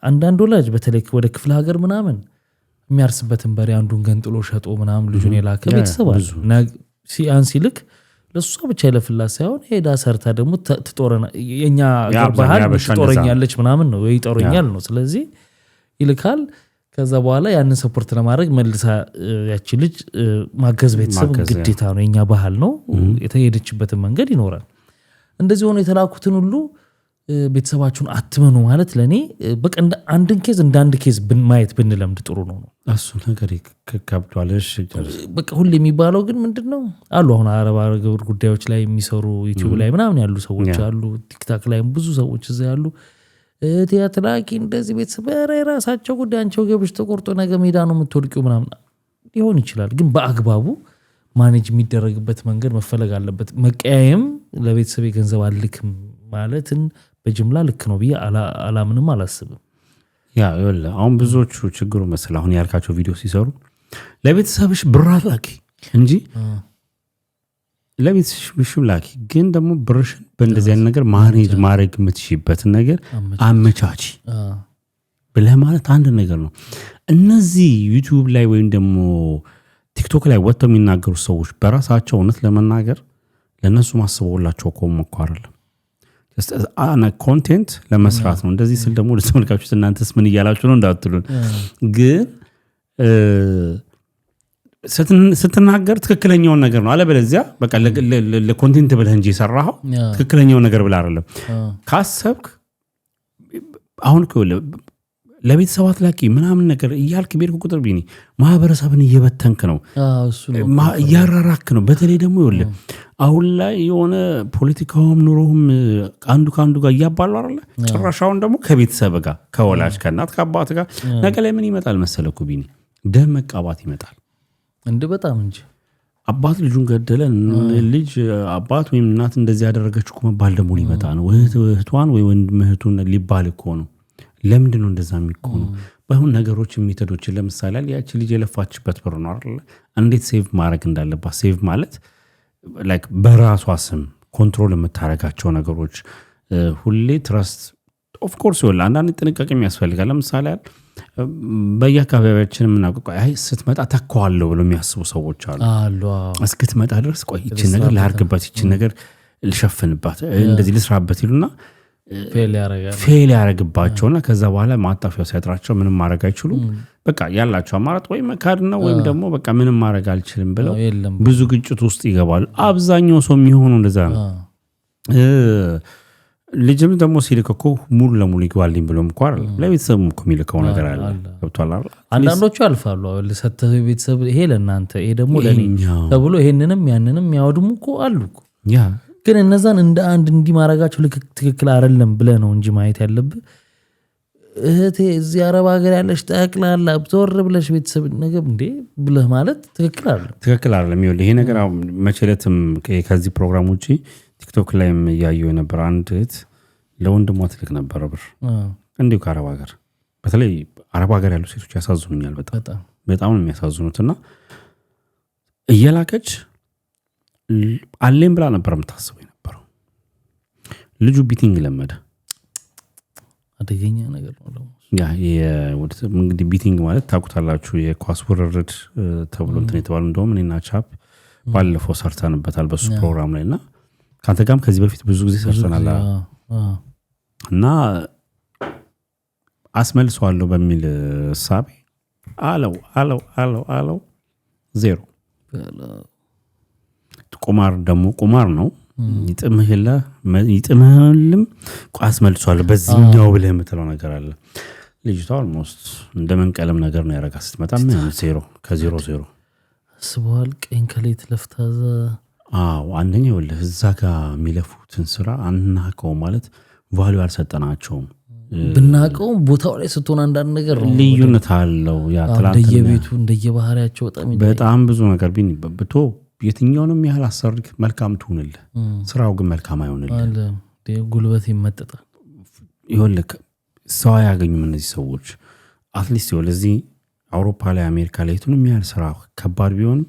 S2: አንዳንድ ወላጅ በተለይ ወደ ክፍለ ሀገር ምናምን የሚያርስበትን በሬ አንዱን ገንጥሎ ሸጦ ምናምን ልጁን የላከ ቤተሰብ አለ ሲያንስ ይልክ ለሷ ብቻ ይለፍላት ሳይሆን ሄዳ ሰርታ ደግሞ ትጦረና የኛ ባህል ትጦረኛለች ምናምን ነው ይጦረኛል ነው ስለዚህ ይልካል ከዛ በኋላ ያንን ሰፖርት ለማድረግ መልሳ ያቺ ልጅ ማገዝ ቤተሰብ ግዴታ ነው የኛ ባህል ነው የተሄደችበትን መንገድ ይኖራል እንደዚህ ሆነ የተላኩትን ሁሉ ቤተሰባችሁን አትመኑ ማለት ለኔ በቃ አንድን ኬዝ እንደ አንድ ኬዝ ማየት ብንለምድ ጥሩ ነው
S1: እሱ ነገር ከብቷልሽ
S2: በቃ ሁሉ የሚባለው ግን ምንድነው አሉ አሁን አረብ ሀገር ጉዳዮች ላይ የሚሰሩ ዩቲዩብ ላይ ምናምን ያሉ ሰዎች አሉ ቲክታክ ላይ ብዙ ሰዎች እዛ ያሉ ቲያትራኪ እንደዚህ ቤተሰብ ራሳቸው ጉዳያቸው ገብሽ ተቆርጦ ነገ ሜዳ ነው የምትወድቂው ምናምን ሊሆን ይችላል ግን በአግባቡ ማኔጅ የሚደረግበት መንገድ መፈለግ አለበት መቀያየም ለቤተሰብ ገንዘብ አልክም ማለትን በጅምላ ልክ ነው ብዬ አላምንም አላስብም
S1: ያ ይወለ አሁን ብዙዎቹ ችግሩ መስላ አሁን ያልካቸው ቪዲዮ ሲሰሩ ለቤተሰብሽ ብራት ላኪ እንጂ ለቤተሰብሽ ላኪ ግን ደግሞ ብርሽን በእንደዚህ አይነት ነገር ማኔጅ ማድረግ የምትችይበትን ነገር አመቻቺ ብለህ ማለት አንድ ነገር ነው እነዚህ ዩቲዩብ ላይ ወይም ደግሞ ቲክቶክ ላይ ወጥተው የሚናገሩ ሰዎች በራሳቸው እውነት ለመናገር ለነሱ ማስበውላቸው ቆመኩ አይደለም አና ኮንቴንት ለመስራት ነው እንደዚህ ስል ደግሞ ለተመልካቾች እናንተስ ምን ይያላችሁ ነው እንዳትሉን ግን ስትናገር ትክክለኛውን ነገር ነው አለበለዚያ በቃ ለኮንቴንት ብለህ እንጂ ሰራው ትክክለኛውን ነገር ብለህ አይደለም ካሰብክ አሁን ለቤተሰባት ላኪ ምናምን ነገር እያልክ ቤርኩ ቁጥር ቢኒ ማህበረሰብን እየበተንክ ነው እያራራክ ነው በተለይ ደግሞ ይወለ አሁን ላይ የሆነ ፖለቲካውም ኑሮም አንዱ ካንዱ ጋር እያባሉ አይደለ ጭራሻውን ደግሞ ከቤተሰብ ጋር ከወላጅ ከእናት ከአባት ጋር ነገ ላይ ምን ይመጣል መሰለኩ ቢኒ ደም መቃባት ይመጣል
S2: እንደ በጣም እንጂ
S1: አባት ልጁን ገደለ ልጅ አባት ወይም እናት እንደዚህ ያደረገችው መባል ደግሞ ሊመጣ ነው እህቷን ወይ ወንድም እህቱን ሊባል እኮ ነው ለምንድን ነው እንደዛ የሚቆኑ ባይሆን ነገሮች የሚተዶች ለምሳሌ ያቺ ልጅ የለፋችበት ብር ነው አይደል እንዴት ሴቭ ማድረግ እንዳለባት ሴቭ ማለት ላይክ በራሷ ስም ኮንትሮል የምታረጋቸው ነገሮች ሁሌ ትረስት ኦፍ ኮርስ ይወላ አንዳንድ ጥንቃቄ የሚያስፈልጋል ለምሳሌ በየአካባቢያችን የምናውቀው አይ ስትመጣ ተካዋለሁ ብለው የሚያስቡ ሰዎች አሉ እስክትመጣ ድረስ ቆይ እቺ ነገር ላርግባት እቺ ነገር ልሸፍንባት እንደዚህ ልስራበት ይሉና ፌል ያረግባቸውና ከዛ በኋላ ማጣፊያው ሲያጥራቸው ምንም ማድረግ አይችሉም በቃ ያላቸው አማራጭ ወይ መካድ ነው ወይም ደግሞ በቃ ምንም ማድረግ አልችልም ብለው ብዙ ግጭት ውስጥ ይገባሉ አብዛኛው ሰው የሚሆነው እንደዛ ነው ልጅም ደግሞ ሲልከው ሙሉ ለሙሉ ይግባልኝ ብሎም እኮ አይደል ለቤተሰቡ እኮ የሚልከው ነገር አለ ገብቷል አይደል
S2: አንዳንዶቹ ያልፋሉ ለሰተው ቤተሰብ ይሄ ለእናንተ ይሄ ደግሞ ለኔ ተብሎ ይሄንንም ያንንም ያወድሙ እኮ አሉ እኮ
S1: ያ
S2: ግን እነዛን እንደ አንድ እንዲማረጋቸው ትክክል አይደለም ብለህ ነው እንጂ ማየት ያለብህ እህቴ እዚህ አረብ ሀገር ያለሽ ጠቅላላ ብትወር ብለሽ ቤተሰብ ነገር እንዴ ብለህ ማለት ትክክል አይደለም
S1: ይኸውልህ ይሄ ነገር መቸለትም ከዚህ ፕሮግራም ውጪ ቲክቶክ ላይም ያየው ነበር አንድ እህት ለወንድሟ ትልክ ነበር ብር እንዴው ከአረብ ሀገር በተለይ አረብ ሀገር ያሉ ሴቶች ያሳዝኑኛል በጣም ነው የሚያሳዝኑትና እየላከች አለም ብላ ነበር የምታስበው የነበረው ልጁ ቢቲንግ ለመደ
S2: አደገኛ ነገር ነው
S1: ያ እንግዲህ ቢቲንግ ማለት ታውቁታላችሁ የኳስ ውርርድ ተብሎ እንትን የተባለው እንደውም እኔና ቻፕ ባለፈው ሰርተንበታል በሱ ፕሮግራም ላይና ካንተ ጋርም ከዚህ በፊት ብዙ ጊዜ ሰርተናል እና አስመልሰዋለሁ በሚል ሳቢ አለው ዜሮ ቁማር ነው ይጥምህልም ቋስ መልሷል በዚህኛው ብለህ የምትለው ነገር አለ ልጅቷ ኦልሞስት እንደ መንቀለም ነገር ነው ያረጋ ስትመጣ ምን ዜሮ ከዜሮ
S2: ስቧል ቀን ከሌት ለፍታዛ
S1: አንደኛው ወለህ እዛ ጋር የሚለፉትን ስራ አናቀው ማለት ቫልዩ አልሰጠናቸውም
S2: ብናቀው ቦታው ላይ ስትሆን አንዳንድ ነገር ነው
S1: ልዩነት አለው ያ
S2: እንደየቤቱ እንደየባህሪያቸው
S1: በጣም ብዙ ነገር ቢንብቶ የትኛውንም ያህል አሰርክ መልካም ትሁንልህ ስራው ግን መልካም አይሆንልህ
S2: አለ ጉልበት ይመጣጣል
S1: ይወልክ ሰው ያገኙም እነዚህ ሰዎች አትሊስት ወለዚህ አውሮፓ ላይ አሜሪካ ላይ የቱንም ያህል ስራ ከባድ ቢሆን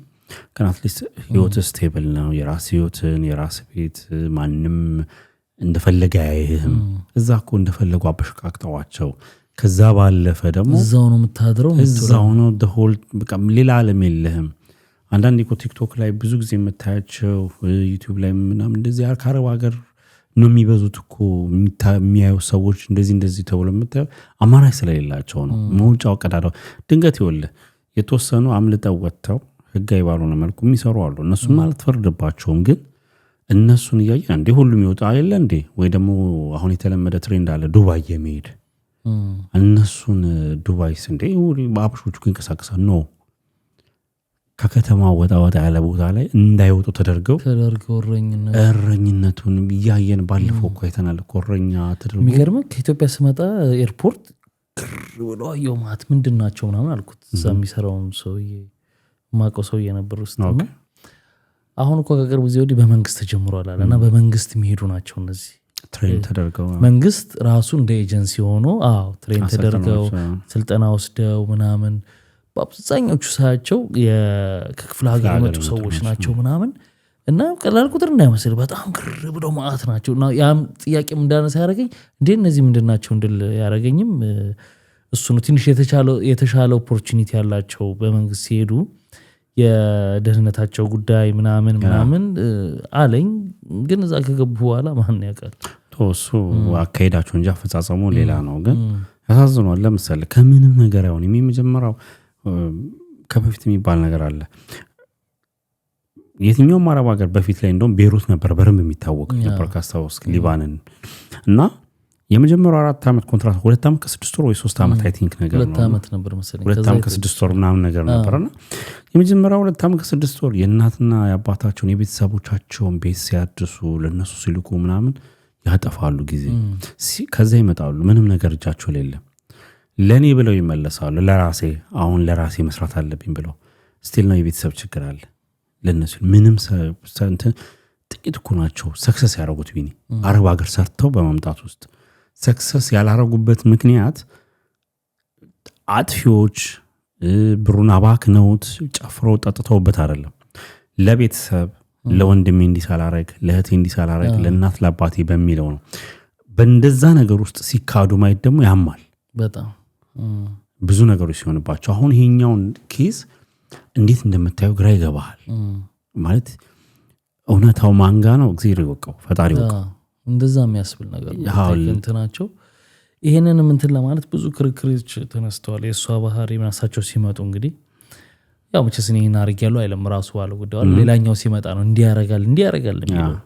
S1: ግን አትሊስት ህይወት ስቴብል ነው የራስ ህይወትን የራስ ቤት ማንንም እንደፈለገ አይህም እዛኮ እንደፈለጉ አበሽቃቅተዋቸው ከዛ ባለፈ ደግሞ
S2: እዛው ነው የምታድረው
S1: እዛው ነው the whole በቃ ሌላ ዓለም የለህም አንዳንዴ እኮ ቲክቶክ ላይ ብዙ ጊዜ የምታያቸው ዩቲዩብ ላይ ምናምን እንደዚህ አርካረው ሀገር ነው የሚበዙት እኮ የሚያዩ ሰዎች እንደዚህ ተብሎ የምታየው አማራጭ ስለሌላቸው ነው መውጫው ቀዳዳው ድንገት ይወልህ የተወሰኑ አምልጠው ወጥተው ህጋዊ ባልሆነ መልኩ የሚሰሩ አሉ እነሱን ማለት ፈርድባቸውም ግን እነሱን ያያን እንደ ሁሉም ይወጣ አይደል እንዴ ወይ ደግሞ አሁን የተለመደ ትሬንድ አለ ዱባይ የሚሄድ እነሱን ዱባይስ እንደ ባብሾቹ እንከሳከሳሉ ነው ከከተማ ወጣ ያለ ቦታ ላይ እንዳይወጡ ተደርገው እረኝነቱን ያየን ባለፈው እኮ አይተናል ኮረኛ ተደርጎ
S2: የሚገርም ከኢትዮጵያ ስመጣ ኤርፖርት ብሎ አየው ማለት ምንድናቸው ምናምን አልኩት እዛ የሚሰራውን ሰውዬ ማቀው ሰውዬ ነበር ውስጥና አሁን እኮ ከቅርብ ጊዜ ወዲህ በመንግስት ተጀምሯል አለና በመንግስት የሚሄዱ ናቸው እነዚህ
S1: ትሬን ተደርገው
S2: መንግስት ራሱ እንደ ኤጀንሲ ሆኖ ትሬን ተደርገው ስልጠና ወስደው ምናምን በአብዛኞቹ ሳያቸው ከክፍለ ሀገር የመጡ ሰዎች ናቸው ምናምን እና ቀላል ቁጥር እንዳይመስል በጣም ቅርብ ብለው ማአት ናቸው እና ያም ጥያቄም እንዳነሳ ያረጋኝ እንዴ እነዚህ ምንድናቸው እንድል ያረጋኝም እሱ ነው ትንሽ የተሻለ ኦፖርቹኒቲ ያላቸው በመንግስት ሲሄዱ የደህንነታቸው ጉዳይ ምናምን አለኝ ግን እዛ ከገቡ በኋላ ማን ያውቃል
S1: ተወሱ አካሄዳቸው እንጂ አፈጻጸሙ ሌላ ነው ግን ያሳዝኗል ለምሳሌ ከምንም ነገር አይሆን የሚጀምራው ከበፊት የሚባል ነገር አለ የትኛውም አረብ ሀገር በፊት ላይ እንደውም ቤሩት ነበር በረም የሚታወቅ ነበር ካስታውስ ሊባኖን እና የመጀመሪያው 4 አመት ኮንትራክት 2 አመት ከ6 ወር ወይ 3 አመት አይ ቲንክ ነገር ነው
S2: 2 አመት ነበር መሰለኝ
S1: 2 አመት ከ6 ወር ምናምን ነገር ነበርና የመጀመሪያው 2 አመት ከ6 ወር የእናትና የአባታቸውን የቤተሰቦቻቸውን ቤት ሲያድሱ ለነሱ ሲልኩ ምናምን ያጠፋሉ ጊዜ ከዛ ይመጣሉ ምንም ነገር እጃቸው የለም ለኔ ብለው ይመለሳሉ ለራሴ መስራት አለብኝ ብለው ስቲል ነው የቤተሰብ ችግር አለ ለነሱ ምንም ጥቂት እኮ ናቸው ሰክሰስ ያደረጉት ቢኒ አረብ ሀገር ሰርተው በመምጣት ውስጥ ሰክሰስ ያላረጉበት ምክንያት አጥፊዎች ብሩን አባክነውት ጨፍረው ጠጥተውበት አይደለም ለቤተሰብ ለወንድሜ እንዲሳላረግ ለእህቴ እንዲሳላረግ ለእናት ለአባቴ በሚለው ነው በእንደዛ ነገር ውስጥ ሲካዱ ማየት ደግሞ ያማል
S2: በጣም
S1: ብዙ ነገሮች ሲሆንባቸው አሁን ይሄኛውን ኬዝ እንዴት እንደምታየው ግራ ይገባል ማለት እውነታው ማንጋ ነው እግዚአብሔር ይወቀው ፈጣሪ ይወቀው
S2: እንደዛ የሚያስብል ነገር እንትናቸው ይሄንንም እንትን ለማለት ብዙ ክርክሮች ተነስተዋል የሷ ባህሪ ምናሳቸው ሲመጡ እንግዲህ ያው መቼስ እኔን አርጋለሁ አይለም ራሱ ባለው ጉዳይ ሌላኛው ሲመጣ ነው እንዲያረጋል የሚለው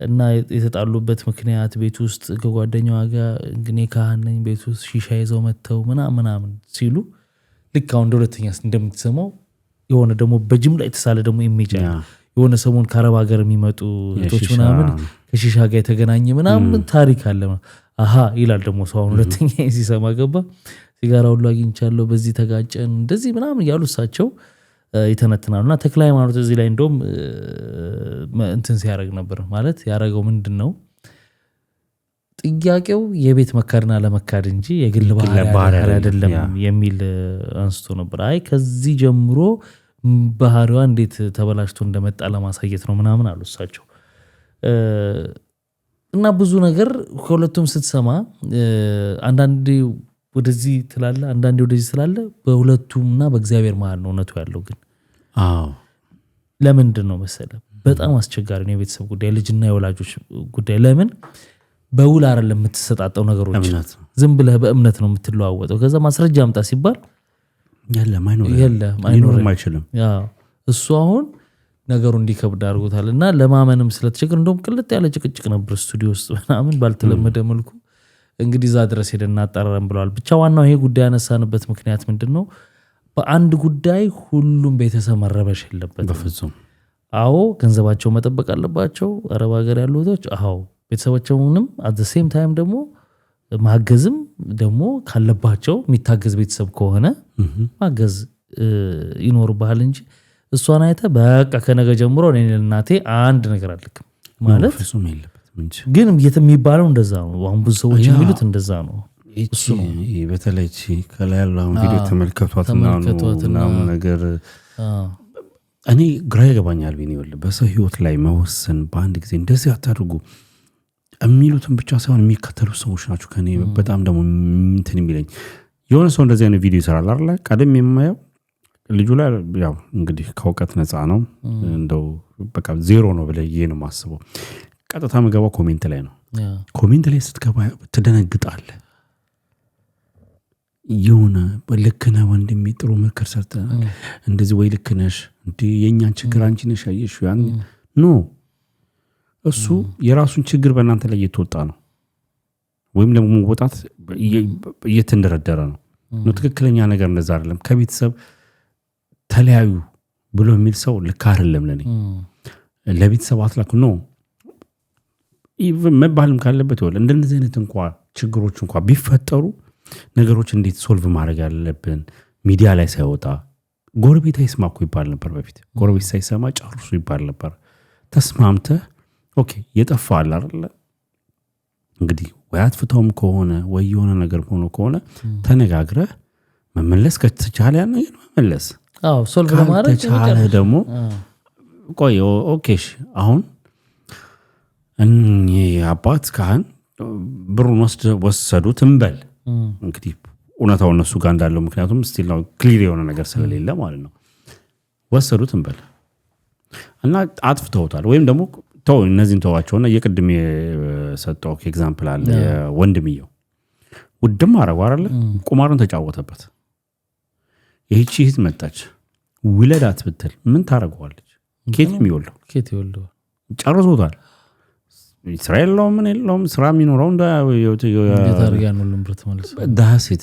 S2: እና የተጣሉበት ምክንያት ቤት ውስጥ ከጓደኛዋ ጋር እንግኔ ካህነኝ ቤት ውስጥ ሺሻ ይዘው መተው ምናምን ሲሉ ልክ አሁን ሁለተኛስ እንደምትሰማው የሆነ ደግሞ በጅምላ የተሳለ ደግሞ ኢሜጅ የሆነ ሰሞን ከአረብ ሀገር የሚመጡ እህቶች ምናምን ከሺሻ ጋር የተገናኘ ምናምን ታሪክ አለ ይላል ደግሞ ሰው አሁን ሁለተኛ ሲሰማ ገባ ሲጋራ ሁሉ አግኝቻለሁ በዚህ ተጋጨን እንደዚህ ምናምን ያሉ እሳቸው ይተነትናሉና ተክለ ሃይማኖት እዚህ ላይ እንደውም እንትን ሲያረግ ነበር ማለት ያረጋው ምንድነው ጥያቄው የቤት መካድና ለመካድ እንጂ የግል ባህሪ አይደለም የሚል አንስቶ ነበር ከዚህ ጀምሮ ባህሪዋ እንዴት ተበላሽቶ እንደመጣ ለማሳየት ነው ምናምን አሉ እሳቸው እና ብዙ ነገር ከሁለቱም ስትሰማ አንዳንዴ ወደዚህ ትላለ አንዳንዴ ወደዚህ ትላለ በሁለቱምና በእግዚአብሔር መሃል ነው እውነቱ ያለው ግን ለምንድን ነው መሰለህ በጣም አስቸጋሪ ነው የቤተሰብ ጉዳይ ልጅና የወላጆች ጉዳይ ለምን በውል አይደለም የምትሰጣጣው ነገሮች ዝም ብለህ በእምነት ነው የምትለዋወጠው ከዛ ማስረጃ አምጣ ሲባል
S1: የለም አይኖርም
S2: እሱ አሁን ነገሩ እንዲከብድ አድርጎታልና ለማመንም ስለተቸገረ እንደውም ቅልጥ ያለ ጭቅጭቅ ነበር ስቱዲዮ ውስጥ ምናምን ባልተለመደ መልኩ እንግዲህ ዛ ድረስ ሄደና አጣራረም ብለዋል ብቻ ዋናው ይሄ ጉዳይ ያነሳንበት ምክንያት ምንድነው በአንድ ጉዳይ ሁሉም ቤተሰብ መረበሽ የለበትም
S1: በፍጹም
S2: ገንዘባቸው መጠበቅ አለባቸው አረብ ሀገር ያሉ ወጣቶች ቤተሰባቸውንም at the same time ደግሞ ማገዝም ደግሞ ካለባቸው የሚታገዝ ቤተሰብ ከሆነ ማገዝ ይኖርባል እንጂ እሷን አይተ በቃ ከነገ ጀምሮ እኔ እናቴ አንድ ነገር አልልክም ማለት
S1: ፍጹም የለበትም እንጂ
S2: ግን የሚባለው እንደዛ ነው። አሁን ብዙ ሰዎች የሚሉት እንደዛ ነው።
S1: እሱ በተለይ ከላይ ያለው ቪዲዮ ተመልከቷትና ነገር እኔ ግራ ይገባኛል። ቢኒወል በሰው ህይወት ላይ መወሰን በአንድ ጊዜ እንደዚህ አታድርጉ የሚሉትን ብቻ ሳይሆን የሚከተሉ ሰዎች ናቸው። ከኔ በጣም ደግሞ እንትን የሚለኝ የሆነ ሰው እንደዚህ አይነት ቪዲዮ ይሰራል አይደል? ቀደም የማየው ልጁ ላይ ያው እንግዲህ ከውቀት ነፃ ነው እንደው በቃ ዜሮ ነው ብለህ ነው ማስበው። ቀጥታ መገባው ኮሜንት ላይ ነው። ኮሜንት ላይ ስትገባ ትደነግጣለህ። የሆነ ልክነህ ወንድሜ ጥሩ ምክር ሰርተናል እንደዚህ ወይ ልክነሽ እንዴ የኛን ችግር አንቺ ነሽ ያየሽው ያን ኖ እሱ የራሱን ችግር በእናንተ ላይ እየተወጣ ነው ወይም ደግሞ ወጣት እየተንደረደረ ነው። ትክክለኛ ነገር እንደዛ አይደለም። ከቤተሰብ ተለያዩ ብሎ የሚል ሰው ልክ አይደለም። ለኔ ለቤተሰብ አትላኩ ነው መባልም ካለበት ይወል እንደዚህ አይነት እንኳን ችግሮች እንኳን ቢፈጠሩ ነገሮች እንዴት ሶልቭ ማድረግ ያለብን ሚዲያ ላይ ሳይወጣ ጎረቤት አይስማኩ ይባል ነበር በፊት። ጎረቤት ሳይሰማ ጨርሱ ይባል ነበር። ተስማምተህ ኦኬ የጠፋል አይደል እንግዲህ ወይ አጥፍተውም ከሆነ ወይ የሆነ ነገር ሆኖ ከሆነ ተነጋግረህ መመለስ ከተቻለ ያን ነገር መመለስ
S2: ሶልቭ ለማድረግ
S1: ተቻለ ደግሞ ቆይ ኦኬሽ አሁን እኔ አባት ካህን ብሩን ወሰዱት እንበል እንግዲህ እውነታው እነሱ ጋር እንዳለው ምክንያቱም ስቲል ነው ክሊር የሆነ ነገር ስለሌለ ማለት ነው። ወሰዱት እንበል እና አጥፍተውታል ወይም ደግሞ ተው እነዚህን ተዋቸውና የቅድም የሰጠው ኤግዛምፕል አለ ወንድምየው ውድም አረጋው አይደል ቁማሩን ተጫወተበት። ይህቺ እህት መጣች ውለዳት ብትል ምን ታረጋዋለች? ኬት የሚወልደው ጨርሶታል። እስራኤል ነው ምን የለውም ስራ የሚኖረው እንደ
S2: የታርጋን ሁሉም ብር ተመለሰ
S1: ዳሴት።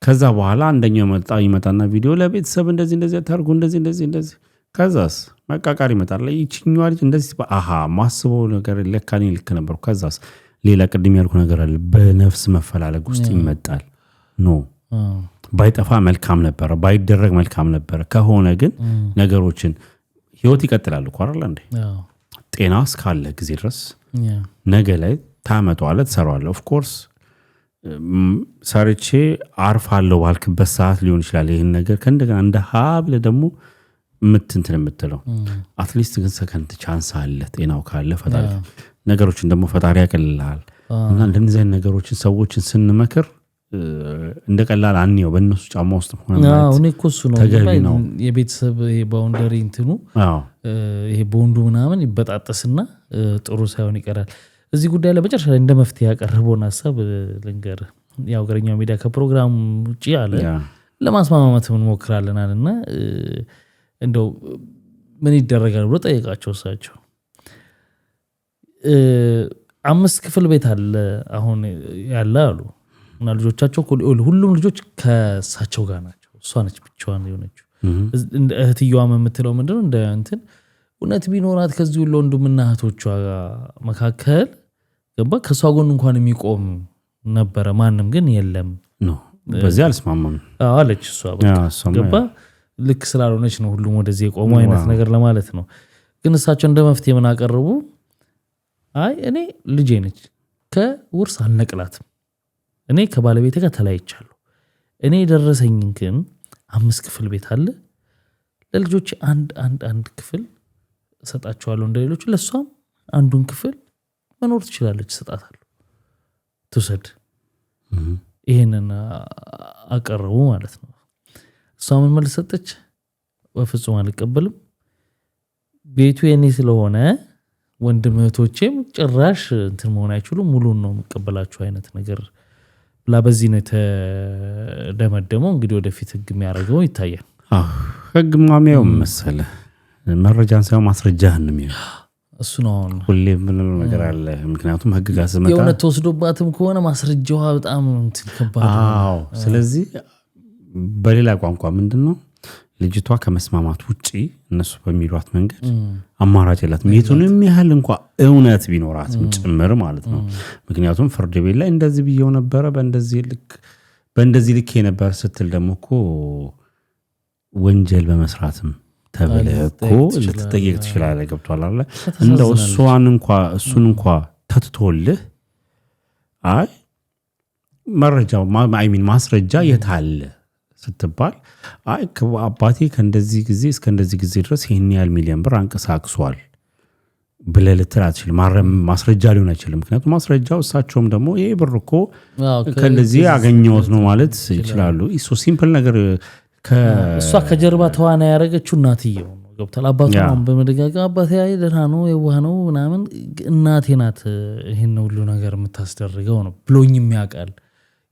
S1: ከዛ በኋላ አንደኛው ይመጣና ቪዲዮ ለቤተሰብ እንደዚህ ታርጉ እንደዚህ ከዛስ መቃቃር ይመጣል። ይችኛዋ ልጅ እንደዚህ ማስበው ነገር ለካኔ ልክ ነበር። ከዛስ ሌላ ቅድም ያልኩ ነገር አለ በነፍስ መፈላለግ ውስጥ ይመጣል። ኖ ባይጠፋ መልካም ነበር ባይደረግ መልካም ነበር። ከሆነ ግን ነገሮችን ህይወት ይቀጥላል እኮ አይደል እንዴ? ጤና እስካለ ጊዜ ድረስ ነገ ላይ ታመጣዋለህ ትሰራዋለህ። ኦፍ ኮርስ ሰርቼ አርፋለሁ ባልክበት ሰዓት ሊሆን ይችላል ይሄን ነገር ከእንደገና እንደ ሀብል ደግሞ እንትን የምትለው አትሊስት ግን ሰከንድ ቻንስ አለ። ጤናው ካለ ፈጣሪ ነገሮችን ደግሞ ፈጣሪ ያቀልልሃል። እና እንደዚህ አይነት ነገሮችን ሰዎችን ስንመክር እንደቀላል አንየው በእነሱ ጫማ ውስጥ ሆነ ማለት
S2: እኔ እኮ እሱ ነው የቤተሰብ ባውንደሪ እንትኑ ይሄ ቦንዱ ምናምን ይበጣጠስና ጥሩ ሳይሆን ይቀራል። እዚህ ጉዳይ ላይ በመጨረሻ እንደ መፍትሄ ያቀርበውን ሐሳብ ልንገር። ያው ገረኛው ሚዲያ ከፕሮግራም ውጪ አለ ለማስማማት ምን ሞክራለን አለና እንደው ምን ይደረጋል ብሎ ጠየቃቸው። እሳቸው 5 ክፍል ቤት አለ አሁን ያለ አሉ እና ልጆቻቸው ሁሉም ልጆች ከሳቸው ጋር ናቸው። እሷ ነች ብቻዋን የሆነችው። እህትየዋ የምትለው ምንድነው እንደ እንትን እውነት ቢኖራት ከዚህ ሁሉ ወንድምና እህቶቿ መካከል ገባ ከሷ ጎን እንኳን የሚቆም ነበረ ማንም ግን የለም
S1: ነው በዚህ አልስማማም
S2: አለች እሷ። ገባ ልክ ስላልሆነች ነው ሁሉም ወደዚህ የቆመው አይነት ነገር ለማለት ነው። ግን እሳቸው እንደ መፍትሄ ምን አቀረቡ? አይ እኔ ልጄ ነች ከውርስ አልነቅላትም እኔ ከባለቤቴ ጋር ተለያይቻለሁ። እኔ ደረሰኝን ግን 5 ክፍል ቤት አለ ለልጆች አንድ ክፍል ሰጣቸዋለሁ እንደሌሎች ለሷም አንዱን ክፍል መኖር ትችላለች ሰጣታለሁ ትውሰድ። ይሄንን አቀረቡ ማለት ነው። እሷ ምን መልስ ሰጠች? በፍጹም አልቀበልም ቤቱ የኔ ስለሆነ ወንድም እህቶቼም ጭራሽ እንትን መሆን አይችሉም ሙሉን ነው መቀበላቸው አይነት ነገር ብላ በዚህ ነው ተደመደመው። እንግዲህ ወደፊት ህግ የሚያደርገው ይታያል።
S1: ህግ ማሚያው መሰለ መረጃን ሳይሆን ማስረጃህን ነው የሚሆነው።
S2: እሱ ነው
S1: ሁሌ ምን ነገር አለ። ምክንያቱም ህግ ጋር ስመጣ
S2: የሆነ ተወስዶባትም ከሆነ ማስረጃዋ በጣም ከባድ ነው።
S1: ስለዚህ በሌላ ቋንቋ ምንድነው ልጅቷ ከመስማማት ውጪ እነሱ በሚሏት መንገድ አማራጭ የላትም። የቱንም ያህል እንኳን እውነት ቢኖራትም ጭምር ማለት ነው። ምክንያቱም ፍርድ ቤት ላይ እንደዚህ ብየው ነበር በእንደዚህ ልክ የነበር ስትል ደግሞ እኮ ወንጀል በመስራትም ተብለኮ ልትጠየቅ ትችላለህ ገብቷል አይደል እንደው እሱን እንኳን ተትቶልህ አይ መረጃው ማስረጃ የታለ ስትባል አይ አባቴ ከእንደዚህ ጊዜ እስከ እንደዚህ ጊዜ ድረስ ይሄን ያህል ሚሊዮን ብር አንቀሳቅሷል ብለህ ልትል አትችልም ማስረጃ ሊሆን አይችልም ምክንያቱም ማስረጃው እሳቸውም ደግሞ ይሄ ብር እኮ ከእንደዚህ ያገኘሁት ነው ማለት ይችላሉ እሱ ሲምፕል ነገር
S2: እሷ ከጀርባ ተዋና ያደረገችው እናትየው ነው ገብቷል አባቷም በመደጋገም አባቴ አይደና ነው የዋህ ነው ምናምን እናቴ ናት ይሄን ሁሉ ነገር የምታስደርገው ነው ብሎኝም ያውቃል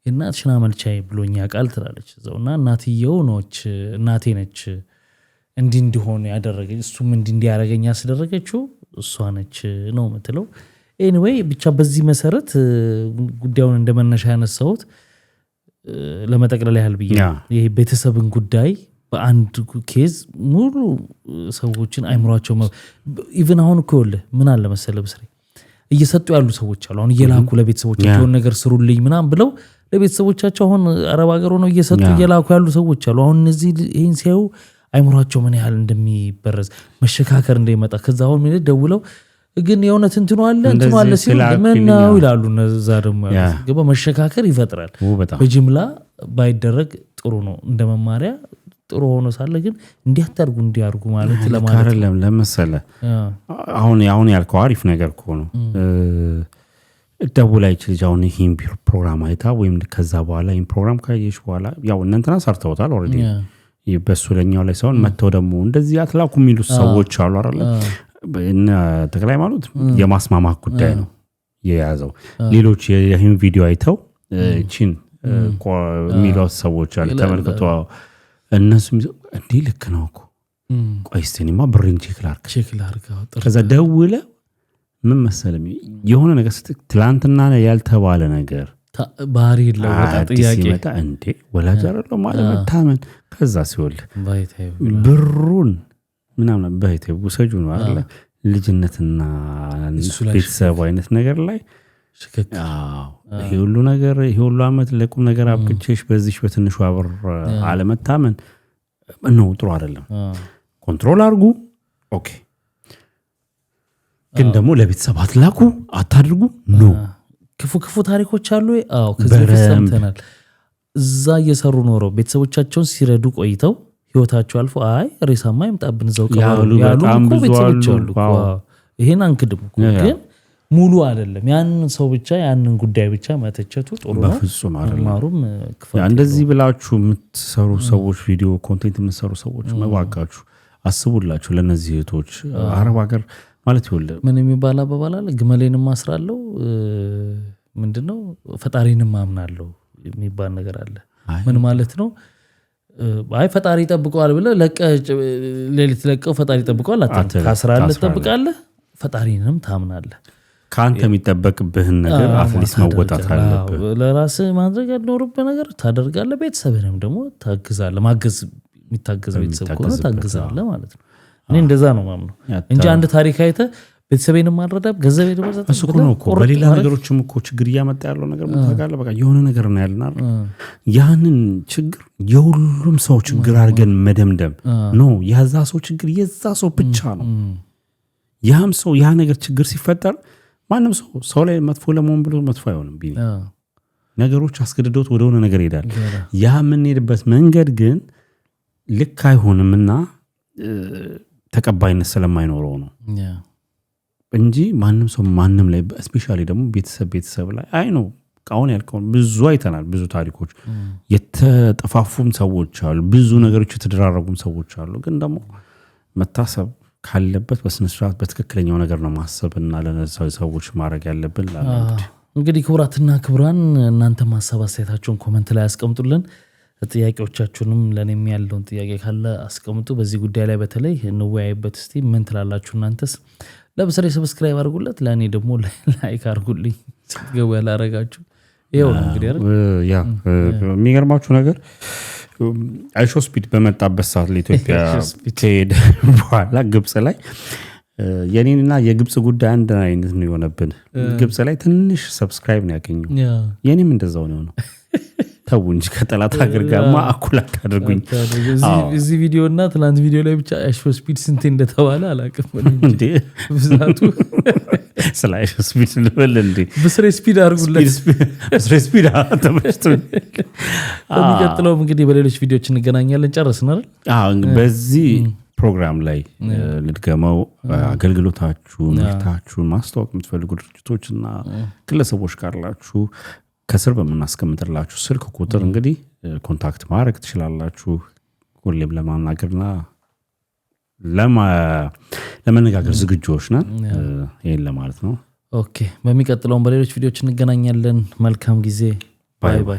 S2: እናትሽና መልቻይ ብሎኝ ያውቃል ትላለች እዛውና እናትየው ነች እናቴ ነች እንዲሆን ያደረገች እሱም እንዲያረጋኛ ያስደረገችው እሷ ነች ነው የምትለው ኤኒዌይ ብቻ በዚህ መሰረት ጉዳዩን እንደመነሻ ያነሳሁት ለመጠቅለል ያህል ብዬ ይሄ ቤተሰብን ጉዳይ በአንድ ኬዝ ሙሉ ሰዎችን አይምሯቸው ኢቭን አሁን እኮ ምን አለ መሰለ ብስሪ እየሰጡ ያሉ ሰዎች አሉ አሁን እየላኩ ለቤተሰቦቻቸው ነገር ስሩልኝ ምናምን ብለው ለቤተሰቦቻቸው አሁን አረብ ሀገር ሆነው እየሰጡ እየላኩ ያሉ ሰዎች አሉ አሁን እነዚህ ይሄን ሲያዩ አይምሯቸው ምን ያህል እንደሚበረዝ መሸካከር እንደሚመጣ ከዛ አሁን ምን ደውለው ግን የሆነት እንትኑ አለ ሲሉ ምን ነው ይላሉ እነዛ ደግሞ ገባ መሸካከር ይፈጥራል በጅምላ ባይደረግ ጥሩ ነው እንደመማሪያ ጥሩ ሆኖ ሳለ ግን እንዲያርጉ ማለት ለማለት
S1: አይደለም ለምሳሌ አሁን ያልከው አሪፍ ነገር እኮ ነው ደውላ ይችላል አሁን ይሄን ፕሮግራም አይታ ወይም ከዛ በኋላ ይሄን ፕሮግራም ካየሽ በኋላ ያው እናንተና ሰርተውታል ኦሬዲ በሱለኛው ላይ ሳይሆን መተው ደግሞ እንደዚህ አትላኩ የሚሉ ሰዎች አሉ አይደል እና ተክላይ ማለት የማስማማት ጉዳይ ነው የያዘው ሌሎች ይሄን ቪዲዮ አይተው ቺን የሚለው ሰዎች አሉ ተመልክቶ እነሱ እንዴ ልክ ነው እኮ ቆይስቲኒማ ብሪን ቼክ ላርክ ከዛ ደውለ ምን መሰለም የሆነ ነገር ትላንትና ያልተባለ ነገር
S2: ባህሪ ለወጣ ጥያቄ
S1: ሲመጣ እንዴ ወላጅ አይደለም ማለት መታመን ከዛ ሲወል ብሩን ምናምን ባይተው ወሰጁ ነው አይደል ልጅነትና ቤተሰብ አይነት ነገር ላይ ይሄ ሁሉ አመት ለቁም ነገር አብቅቼሽ በዚህ በትንሹ አብር አለመታመን ነው ጥሩ አይደለም ኮንትሮል አድርጉ ኦኬ ግን ደግሞ ለቤተሰብ አትላኩ አታድርጉ ነው
S2: ክፉ ታሪኮች አሉ ከዚህ ተሰምተናል እዛ እየሰሩ ኖረው ቤተሰቦቻቸውን ሲረዱ ቆይተው ህይወታቸው አልፎ አይ ሬሳማ ይምጣብን ዘው ቀባሉ ያሉ ቤተሰቦች አሉ ይሄን አንክድም ግን ሙሉ አይደለም ያንን ሰው ብቻ ያንን ጉዳይ ብቻ መተቸቱ ጥሩ ነው
S1: በፍጹም አይደለም እንደዚህ ብላችሁ የምትሰሩ ሰዎች ቪዲዮ ኮንቴንት የምትሰሩ ሰዎች መዋጋችሁ አስቡላችሁ ለነዚህ እህቶች አረብ ሀገር ማለት ይወለ
S2: ምን የሚባል አባባል አለ ግመሌንም ማስራለው ምንድነው ፈጣሪንም ማምናለው የሚባል ነገር አለ ምን ማለት ነው አይ ፈጣሪ ይጠብቀዋል ብለ ለሌሊት ለቀው ፈጣሪ ይጠብቀዋል አታንተ ካስራለ ተጠብቃለህ ፈጣሪንም ታምናለህ
S1: ካንተ የሚጠበቅብህን ነገር አትሊስ መወጣት አለብህ
S2: ለራስ ማድረግ ያለውርብህ ነገር ታደርጋለህ ቤተሰብንም ደግሞ ታግዛለህ ማገዝ የሚታገዝ ቤተሰብ ከሆነ ታግዛለህ ማለት ነው እኔ እንደዛ ነው ማምነው እንጂ አንድ ታሪክ አይተ ቤተሰቤንም ማረዳብ ገንዘቤን ማዘት
S1: እሱ ነው እኮ በሌላ ነገሮችም እኮ ችግር ያመጣ ያለው ነገር መታጋለ በቃ የሆነ ነገር ነው ያለና ያንን ችግር የሁሉም ሰው ችግር አድርገን መደምደም ነው ያዛ ሰው ችግር የዛ ሰው ብቻ ነው ያም ሰው ያ ነገር ችግር ሲፈጠር ማንም ሰው ላይ መጥፎ ለመሆን ብሎ መጥፎ አይሆንም ቢኒ ነገሮች አስገድዶት ወደ ሆነ ነገር ይሄዳል ያ ምን ሄድበት መንገድ ግን ልክ አይሆንምና ተቀባይነት ስለማይኖረው ነው እንጂ ማንም ላይ ስፔሻሊ ደግሞ ቤተሰብ ላይ አይ ነው ቃውን ያልከው ብዙ አይተናል ብዙ ታሪኮች የተጠፋፉም ሰዎች አሉ ብዙ ነገሮች የተደራረጉም ሰዎች አሉ ግን ደግሞ መታሰብ ካለበት በስነስርዓት በትክክለኛው ነገር ነው ማሰብና ለነዛው ሰዎች ማድረግ ያለብን
S2: እንግዲህ ክብራትና ክብራን እናንተ ማሰባሰታችሁን ኮሜንት ላይ አስቀምጡልን ጥያቄዎቻችሁንም ለኔም ያለውን ጥያቄ ካለ አስቀምጡ በዚህ ጉዳይ ላይ በተለይ እንወያይበት እስቲ ምን ትላላችሁ እናንተስ ለብሰሪ ሰብስክራይብ አድርጉለት ለኔ ደግሞ ላይክ አድርጉልኝ ሲገው ያላረጋችሁ ይሄው እንግዲህ
S1: ያ የሚገርማችሁ ነገር አይሾ ስፒድ በመጣበት ሰዓት ለኢትዮጵያ ከሄደ በኋላ ግብጽ ላይ የኔንና የግብጽ ጉዳይ አንድ አይነት ነው የሆነብን ግብጽ ላይ ትንሽ ሰብስክራይብ ነው ያገኘው የኔም እንደዛው ነው ተው እንጂ ከጠላት ሀገር ጋርማ አኩላ አድርጉኝ
S2: እዚህ ቪዲዮና ትናንት ቪዲዮ ላይ ብቻ አይሾ ስፒድ ስንቴ እንደተባለ አላውቅም እንዴ ብዛቱ
S1: ስለ አይሾ ስፒድ ልበል እንዴ
S2: በስሬ ስፒድ አድርጉለት
S1: በስሬ ስፒድ ተመችቶ
S2: በሚቀጥለው እንግዲህ በሌሎች ቪዲዮዎች እንገናኛለን ጨረስናል
S1: በዚህ ፕሮግራም ላይ ልድገመው አገልግሎታችሁ ምርታችሁን ማስተዋወቅ የምትፈልጉ ድርጅቶችና ግለሰቦች ካላችሁ ከስር በመናስቀምጥላችሁ ስልክ ቁጥር እንግዲህ ኮንታክት ማድረግ ትችላላችሁ ሁሌም ለማናገርና ለመነጋገር ዝግጁዎች ነን ይሄን ለማለት ነው
S2: ኦኬ በሚቀጥለው በሌሎች ቪዲዮዎች እንገናኛለን መልካም ጊዜ ባይ ባይ